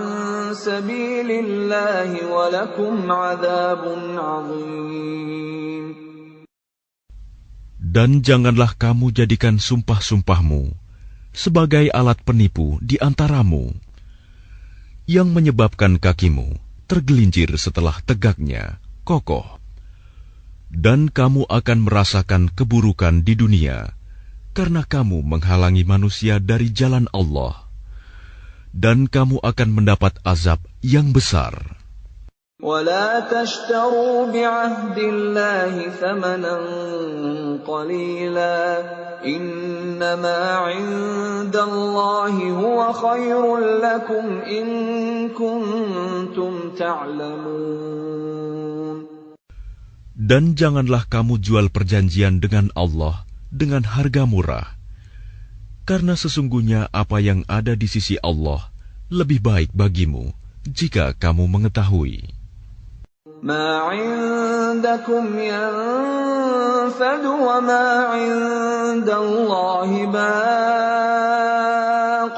سَبِيلِ اللَّهِ وَلَكُمْ عَذَابٌ عَظِيمٌ. Dan janganlah kamu jadikan sumpah-sumpahmu sebagai alat penipu di antaramu, yang menyebabkan kakimu tergelincir setelah tegaknya kokoh. Dan kamu akan merasakan keburukan di dunia, karena kamu menghalangi manusia dari jalan Allah. Dan kamu akan mendapat azab yang besar. وَلَا تَشْتَرُوا بِعَهْدِ اللَّهِ ثَمَنًا قَلِيلًا إِنَّمَا عِندَ اللَّهِ هُوَ خَيْرٌ لَكُمْ إِن كُنتُمْ تَعْلَمُونَ. Dan janganlah kamu jual perjanjian dengan Allah dengan harga murah, karena sesungguhnya apa yang ada di sisi Allah lebih baik bagimu jika kamu mengetahui. مَا عِندَكُمْ يَنفَدُ وَمَا عِندَ اللَّهِ بَاقٍ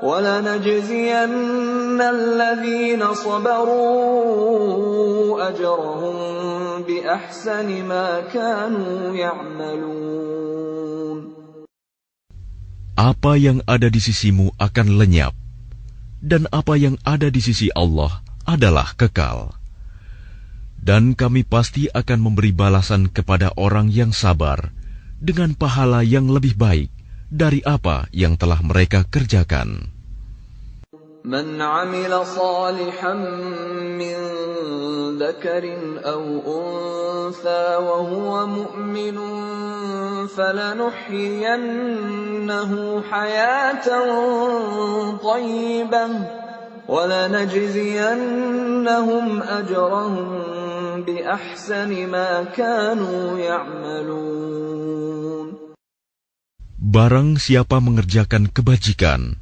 وَلَنَجْزِيَنَّ الَّذِينَ صَبَرُوا أَجْرَهُم بِأَحْسَنِ مَا كَانُوا يَعْمَلُونَ. Apa yang ada di sisimu akan lenyap, dan apa yang ada di sisi Allah adalah kekal. Dan kami pasti akan memberi balasan kepada orang yang sabar dengan pahala yang lebih baik dari apa yang telah mereka kerjakan. مَنْ عَمِلَ صَالِحًا مِّن ذَكَرٍ أَوْ أُنثَىٰ وَهُوَ مُؤْمِنٌ فَلَنُحْيِيَنَّهُ حَيَاةً طَيِّبَةً وَلَنَجْزِيَنَّهُمْ أَجْرَهُم بِأَحْسَنِ مَا كَانُوا يَعْمَلُونَ. Barang siapa mengerjakan kebajikan,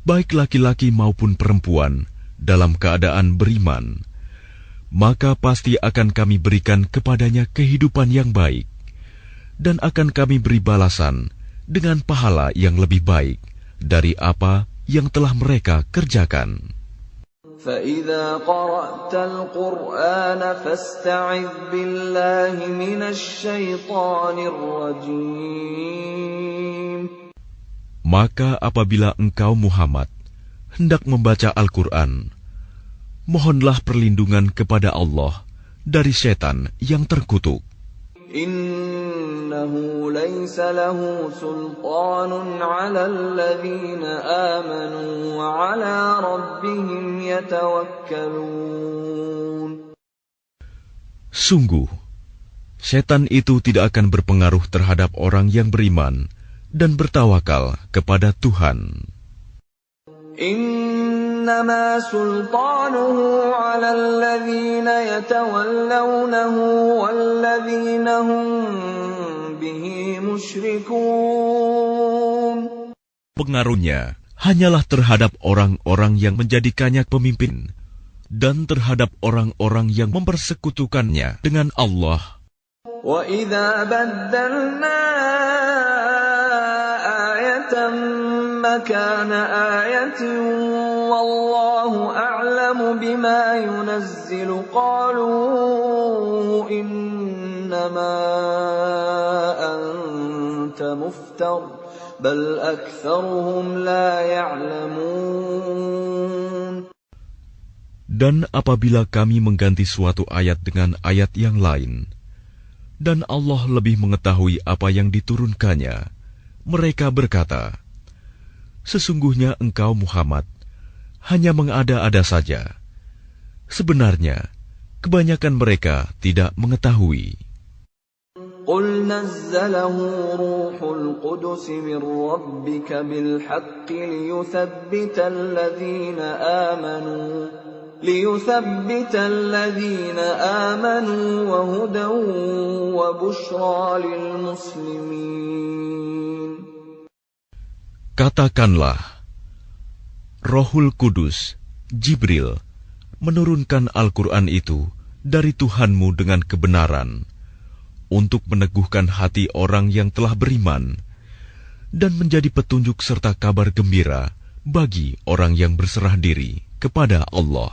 baik laki-laki maupun perempuan, dalam keadaan beriman, maka pasti akan kami berikan kepadanya kehidupan yang baik, dan akan kami beri balasan dengan pahala yang lebih baik dari apa yang telah mereka kerjakan. فَإِذَا قَرَأْتَ الْقُرْآنَ فَاسْتَعِذْ بِاللَّهِ مِنَ الشَّيْطَانِ الرَّجِيمِ. Maka apabila engkau Muhammad hendak membaca Al-Quran, mohonlah perlindungan kepada Allah dari setan yang terkutuk. Innahu laysa lahu sultanun 'ala alladhina amanu wa 'ala rabbihim yatawakkalun. Sungguh, setan itu tidak akan berpengaruh terhadap orang yang beriman dan bertawakal kepada Tuhan. Innama sultanuhu 'ala alladhina yatawallawnahu walladhina hum bihi musyrikun. Pengaruhnya hanyalah terhadap orang-orang yang menjadikannya pemimpin dan terhadap orang-orang yang mempersekutukannya dengan Allah. وَإِذَا بَدَّلْنَا آيَةً مَكَانَ آيَةٍ وَاللَّهُ أَعْلَمُ بِمَا يُنَزِّلُ قَالُوا إِنَّمَا أَنْتَ مُفْتَرٍ بَلْ أَكْثَرُهُمْ لَا يَعْلَمُونَ. Dan apabila kami mengganti suatu ayat dengan ayat yang lain, dan Allah lebih mengetahui apa yang diturunkannya, mereka berkata, sesungguhnya engkau Muhammad hanya mengada-ada saja. Sebenarnya, kebanyakan mereka tidak mengetahui. قُلْ نَزَّلَهُ رُوحُ الْقُدُسِ مِنْ رَبِّكَ بِالْحَقِّ لِيُثَبِّتَ الَّذِينَ آمَنُوا وَهُدًى وَبُشْرَى لِلْمُسْلِمِينَ. Katakanlah, Rohul Kudus, Jibril, menurunkan Al-Quran itu dari Tuhanmu dengan kebenaran, untuk meneguhkan hati orang yang telah beriman, dan menjadi petunjuk serta kabar gembira bagi orang yang berserah diri kepada Allah.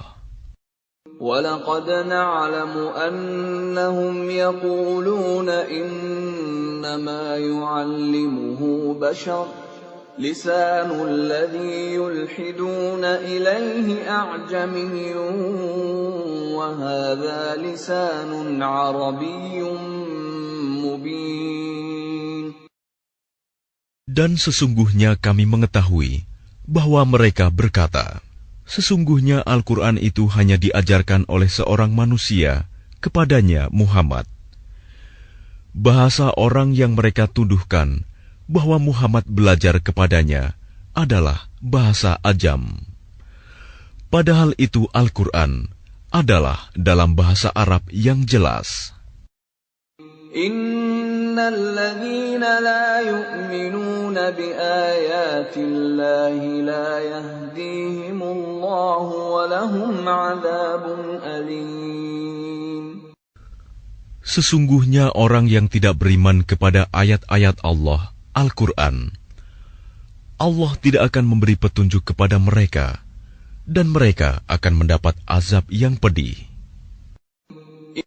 وَلَقَدْ نَعْلَمُ أَنَّهُمْ يَقُولُونَ إِنَّمَا يُعَلِّمُهُ بَشَرٌ لِسَانُ الَّذِي يُلْحِدُونَ إِلَيْهِ أَعْجَمِيٌّ وَهَذَا لِسَانٌ عَرَبِيٌّ مُبِينٌ. Dan sesungguhnya kami mengetahui bahwa mereka berkata, sesungguhnya Al-Quran itu hanya diajarkan oleh seorang manusia kepadanya Muhammad. Bahasa orang yang mereka tuduhkan bahwa Muhammad belajar kepadanya adalah bahasa Ajam. Padahal itu Al-Quran adalah dalam bahasa Arab yang jelas. Innal ladzina la yu'minuna bi ayatillahi la yahdihimullahu wa lahum 'adzabun alim. Sesungguhnya orang yang tidak beriman kepada ayat-ayat Allah, Al-Quran, Allah tidak akan memberi petunjuk kepada mereka, dan mereka akan mendapat azab yang pedih.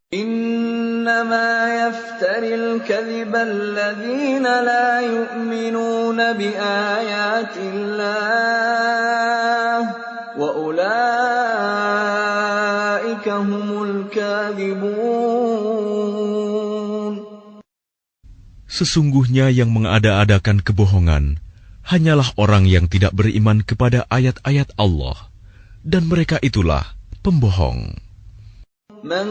Innama yaftaril kadhiba alladhina la yu'minuna bi ayatillah wa ulaika humul kadhibun. Sesungguhnya yang mengada-adakan kebohongan hanyalah orang yang tidak beriman kepada ayat-ayat Allah, dan mereka itulah pembohong. Man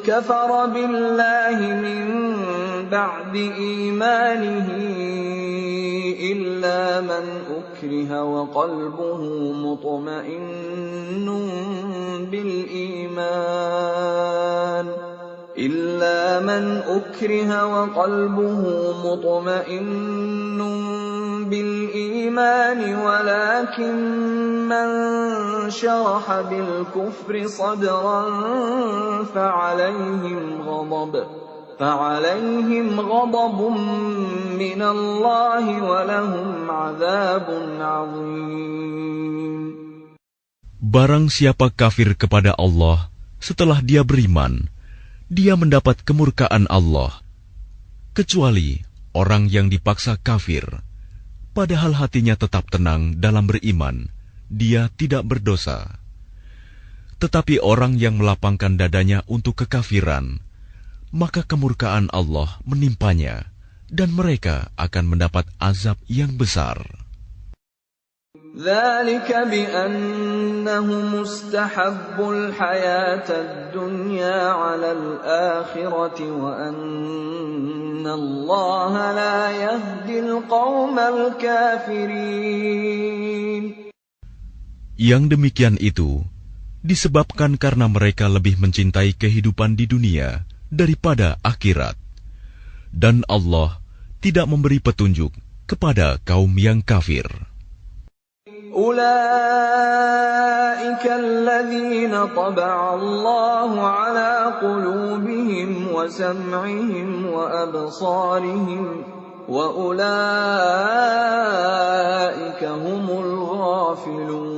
kafara billahi min ba'di imanihi illa man ukriha wa qalbuhu mutma'innun bil iman إلا من أكره وقلبه مطمئن بالإيمان ولكن من شرح بالكفر صدرا فعليهم غضب من الله ولهم عذاب عظيم. Barang siapa kafir kepada Allah setelah dia beriman, dia mendapat kemurkaan Allah, kecuali orang yang dipaksa kafir, padahal hatinya tetap tenang dalam beriman, dia tidak berdosa. Tetapi orang yang melapangkan dadanya untuk kekafiran, maka kemurkaan Allah menimpanya, dan mereka akan mendapat azab yang besar. ذلك بأنه مستحب الحياة الدنيا على الآخرة وأن الله لا يهدي القوم الكافرين. Yang demikian itu disebabkan karena mereka lebih mencintai kehidupan di dunia daripada akhirat, dan Allah tidak memberi petunjuk kepada kaum yang kafir. أولئك الذين طبع الله على قلوبهم وسمعهم وأبصارهم وأولئك هم الغافلون.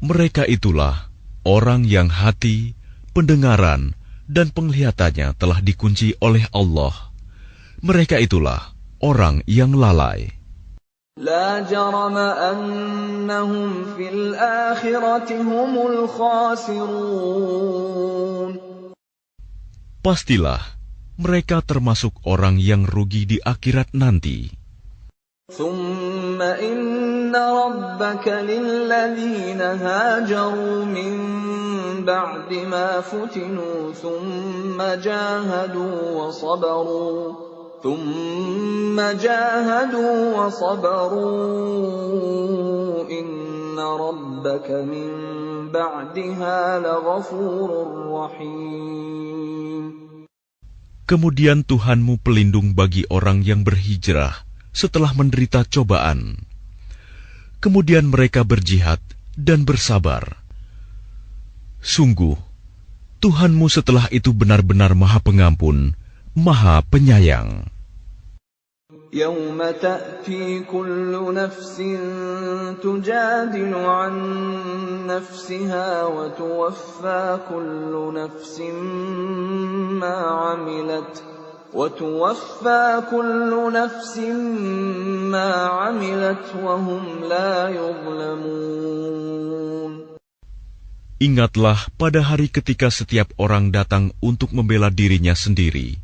Mereka itulah orang yang hati, pendengaran, dan penglihatannya telah dikunci oleh Allah. Mereka itulah orang yang lalai. لا جرم أنهم في الآخرة هم الخاسرون. Pastilah mereka termasuk orang yang rugi di akhirat nanti. ثم إن ربك للذين هاجروا من بعد ما فتنوا ثم جاهدوا وصبروا إن ربك من بعدها لغفور رحيم. Kemudian Tuhanmu pelindung bagi orang yang berhijrah setelah menderita cobaan. Kemudian mereka berjihad dan bersabar. Sungguh, Tuhanmu setelah itu benar-benar Maha Pengampun, Maha Penyayang. يوم تأتي كل نفس تجادل عن نفسها وتوفى كل نفس ما عملت وهم لا يظلمون. Ingatlah pada hari ketika setiap orang datang untuk membela dirinya sendiri,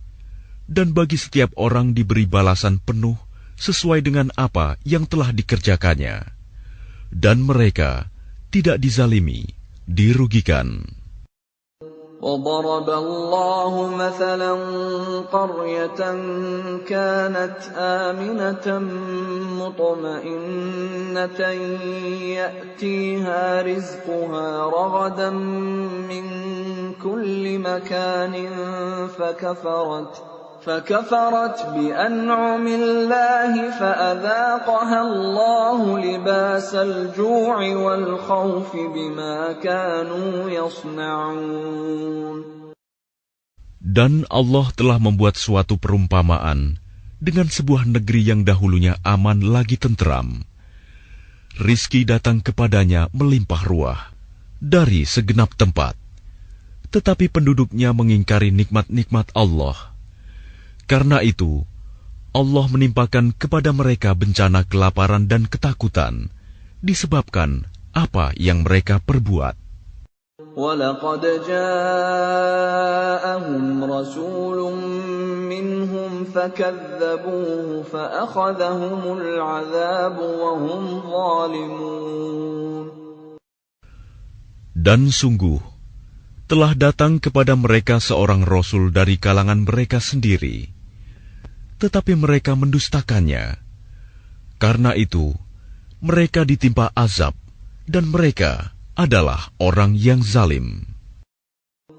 dan bagi setiap orang diberi balasan penuh sesuai dengan apa yang telah dikerjakannya. Dan mereka tidak dizalimi, dirugikan. وَضَرَبَ اللَّهُ مَثَلًا قَرْيَةً كَانَتْ آمِنَةً مُطْمَئِنَّةً يَأْتِيهَا رِزْقُهَا رَغَدًا مِّن كُلِّ مَكَانٍ فكفرت بأنعم الله فأذاقها الله لباس الجوع والخوف بما كانوا يصنعون. Dan Allah telah membuat suatu perumpamaan dengan sebuah negeri yang dahulunya aman lagi tenteram. Rizki datang kepadanya melimpah ruah dari segenap tempat, tetapi penduduknya mengingkari nikmat-nikmat Allah. Karena itu, Allah menimpakan kepada mereka bencana kelaparan dan ketakutan, disebabkan apa yang mereka perbuat. وَلَقَدْ جَاءَهُمْ رَسُولٌ مِّنْهُمْ فَكَذَّبُوهُ فَأَخَذَهُمُ الْعَذَابُ وَهُمْ ظَالِمُونَ. Dan sungguh, telah datang kepada mereka seorang Rasul dari kalangan mereka sendiri, tetapi mereka mendustakannya. Karena itu, mereka ditimpa azab, dan mereka adalah orang yang zalim.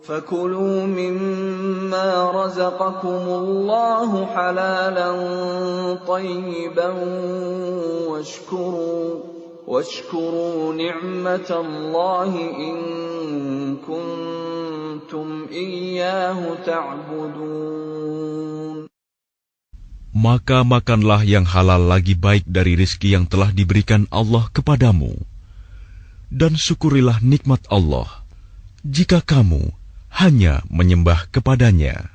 فَكُلُوا مِمَّا رَزَقَكُمُ اللَّهُ حَلَالًا طَيِّبًا وَاشْكُرُوا نِعْمَةَ اللَّهِ إِن كُنتُمْ إِيَّاهُ تَعْبُدُونَ. Maka makanlah yang halal lagi baik dari rizki yang telah diberikan Allah kepadamu. Dan syukurilah nikmat Allah, jika kamu hanya menyembah kepadanya.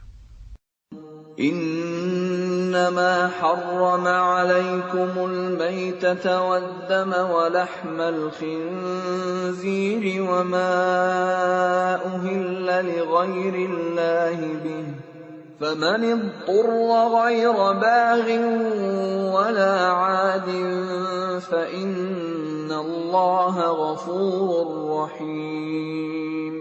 إنما حرم عليكم الميتة والدم ولحم الخنزير وما أهل لغير الله به فمن اضطر غير باغ ولا عاد فإن الله غفور رحيم.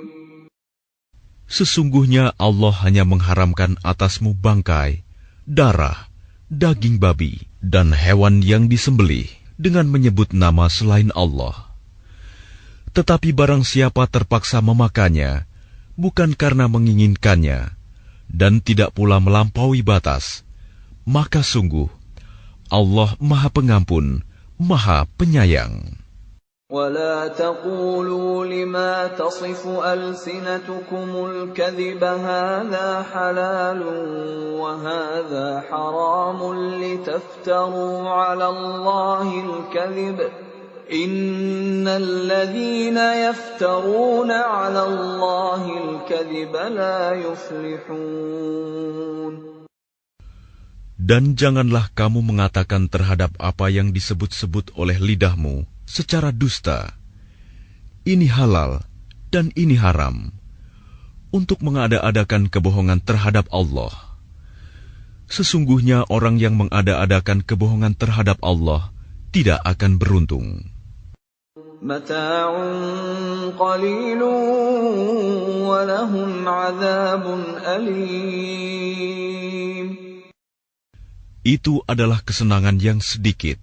Sesungguhnya Allah hanya mengharamkan atasmu bangkai, darah, daging babi, dan hewan yang disembelih dengan menyebut nama selain Allah. Tetapi barang siapa terpaksa memakannya, bukan karena menginginkannya, dan tidak pula melampaui batas, maka sungguh Allah Maha Pengampun, Maha Penyayang. ولا تقولوا لما تصف ألسنتكم الكذب هذا حلال وهذا حرام لتفتروا على الله الكذب إن الذين يفترون على الله الكذب لا يفلحون. Dan janganlah kamu mengatakan terhadap apa yang disebut-sebut oleh lidahmu secara dusta, ini halal dan ini haram, untuk mengada-adakan kebohongan terhadap Allah. Sesungguhnya orang yang mengada-adakan kebohongan terhadap Allah tidak akan beruntung. Mata'un qalilun wa lahum 'adzabun alim. Itu adalah kesenangan yang sedikit,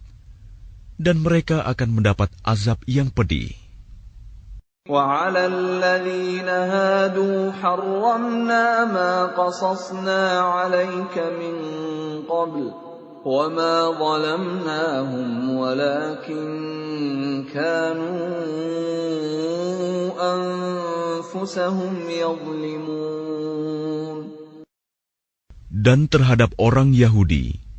dan mereka akan mendapat azab yang pedih. وَعَلَى الَّذِينَ هَادُوا حَرَّمْنَا مَا قَصَصْنَا عَلَيْكَ مِنْ قَبْلُ وَمَا ظَلَمْنَاهُمْ وَلَكِنْ كَانُوا أَنفُسَهُمْ يَظْلِمُونَ. Dan terhadap orang Yahudi,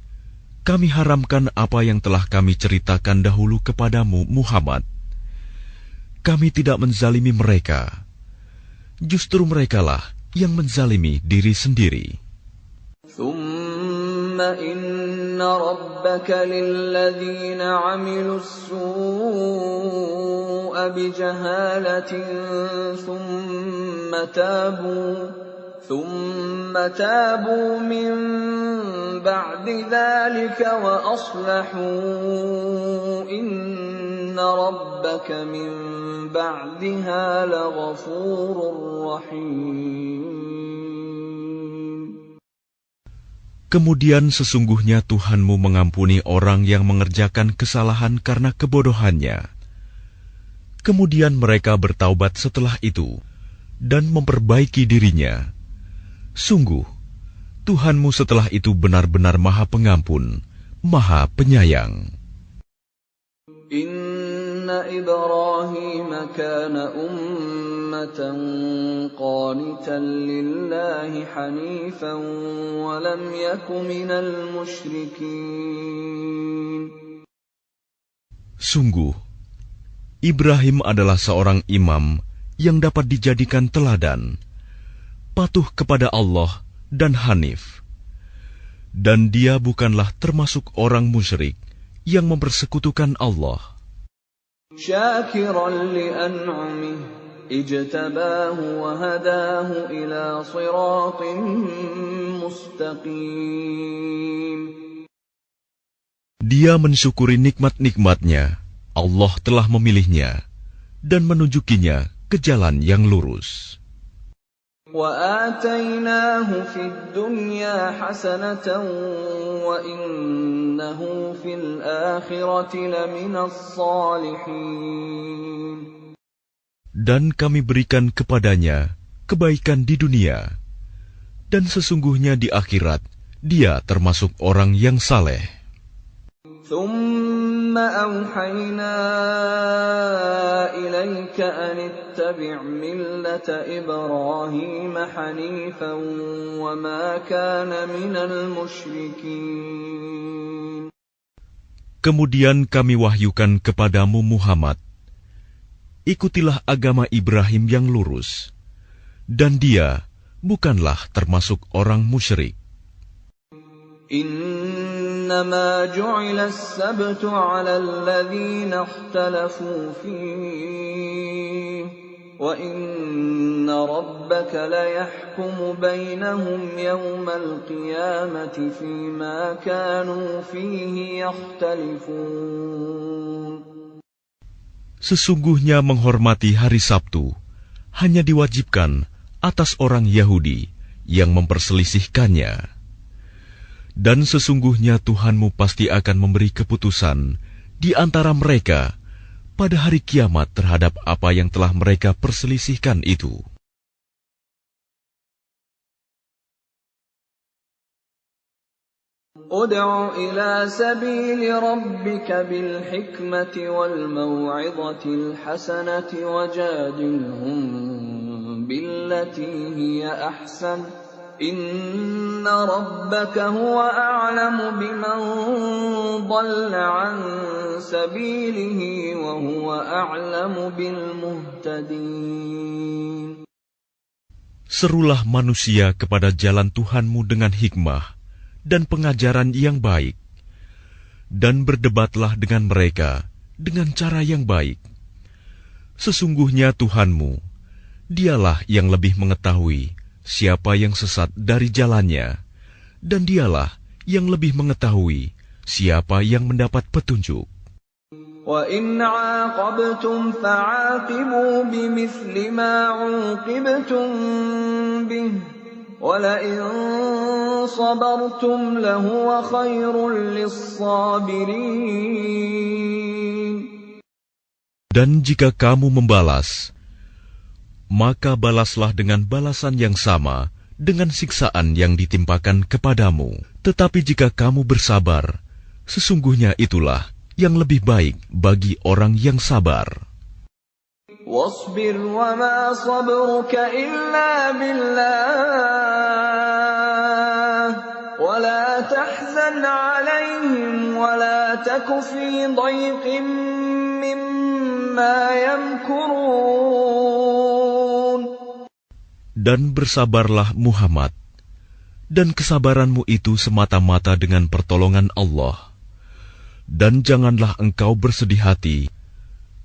kami haramkan apa yang telah kami ceritakan dahulu kepadamu, Muhammad. Kami tidak menzalimi mereka. Justru merekalah yang menzalimi diri sendiri. ثُمَّ إِنَّ رَبَّكَ لِلَّذِينَ عَمِلُوا السُّوءَ بِجَهَالَةٍ ثُمَّ تابوا من بعد ذلك وأصلحوا إن ربك من بعدها لغفور رحيم. Kemudian sesungguhnya Tuhanmu mengampuni orang yang mengerjakan kesalahan karena kebodohannya. Kemudian mereka bertaubat setelah itu dan memperbaiki dirinya. Sungguh, Tuhanmu setelah itu benar-benar Maha Pengampun, Maha Penyayang. Inna Ibrahim kana ummatan qanitan lillahi hanifan wa lam yaku minal musyrikin. Sungguh, Ibrahim adalah seorang imam yang dapat dijadikan teladan, patuh kepada Allah dan hanif. Dan dia bukanlah termasuk orang musyrik yang mempersekutukan Allah. Syakiran li'an'amih ijtabahu wa hadahu ila siratin mustaqim. Dia mensyukuri nikmat-nikmatnya. Allah telah memilihnya dan menunjukinya ke jalan yang lurus. وَآتَيْنَاهُ فِي الدُّنْيَا حَسَنَةً وَإِنَّهُ فِي الْآخِرَةِ لَمِنَ الصَّالِحِينَ. Dan kami berikan kepadanya kebaikan di dunia, dan sesungguhnya di akhirat dia termasuk orang yang saleh. ثُمَّ أَوْحَيْنَا إِلَيْكَ أَنِ اتَّبِعْ مِلَّةَ إِبْرَاهِيمَ حَنِيفًا وَمَا كَانَ مِنَ الْمُشْرِكِينَ. Kemudian kami wahyukan kepadamu Muhammad, ikutilah agama Ibrahim yang lurus, dan dia bukanlah termasuk orang musyrik. إنما جعل السبت على الذين اختلفوا فيه وإن ربك ليحكم بينهم يوم القيامة فيما كانوا فيه يختلفون. Sesungguhnya menghormati hari Sabtu hanya diwajibkan atas orang Yahudi yang memperselisihkannya. Dan sesungguhnya Tuhanmu pasti akan memberi keputusan di antara mereka pada hari kiamat terhadap apa yang telah mereka perselisihkan itu. ادع إلى سبيل ربك بالحكمة والموعظة الحسنة وجادلهم بالتي هي أحسن إن ربك هو أعلم بمن ضل عن سبيله وهو أعلم بالمهتدين. Serulah manusia kepada jalan Tuhanmu dengan hikmah dan pengajaran yang baik, dan berdebatlah dengan mereka dengan cara yang baik. Sesungguhnya Tuhanmu, Dialah yang lebih mengetahui siapa yang sesat dari jalannya, dan Dialah yang lebih mengetahui siapa yang mendapat petunjuk. وَإِنْ عَاقَبْتُمْ فَعَاقِبُوا بِمِثْلِ مَا عُوقِبْتُمْ بِهِ وَلَئِنْ صَبَرْتُمْ لَهُوَ خَيْرٌ لِلصَّابِرِينَ. Dan jika kamu membalas, maka balaslah dengan balasan yang sama dengan siksaan yang ditimpakan kepadamu. Tetapi jika kamu bersabar, sesungguhnya itulah yang lebih baik bagi orang yang sabar. وَاصْبِرْ وَمَا صَبْرُكَ إِلَّا بِاللَّهِ وَلَا تَحْزَنْ عَلَيْهِمْ وَلَا تَكُ فِي ضَيْقٍ مِّمَّا يَمْكُرُونَ. Dan bersabarlah Muhammad, dan kesabaranmu itu semata-mata dengan pertolongan Allah. Dan janganlah engkau bersedih hati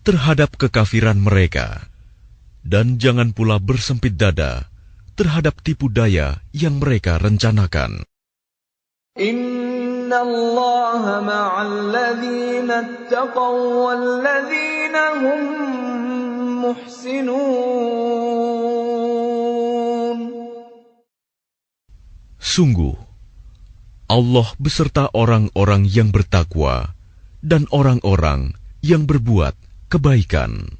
terhadap kekafiran mereka, dan jangan pula bersempit dada terhadap tipu daya yang mereka rencanakan. Inna Allaha ma'al ladzina ittaqaw wal ladzina hum muhsinun. Sungguh, Allah beserta orang-orang yang bertakwa dan orang-orang yang berbuat kebaikan.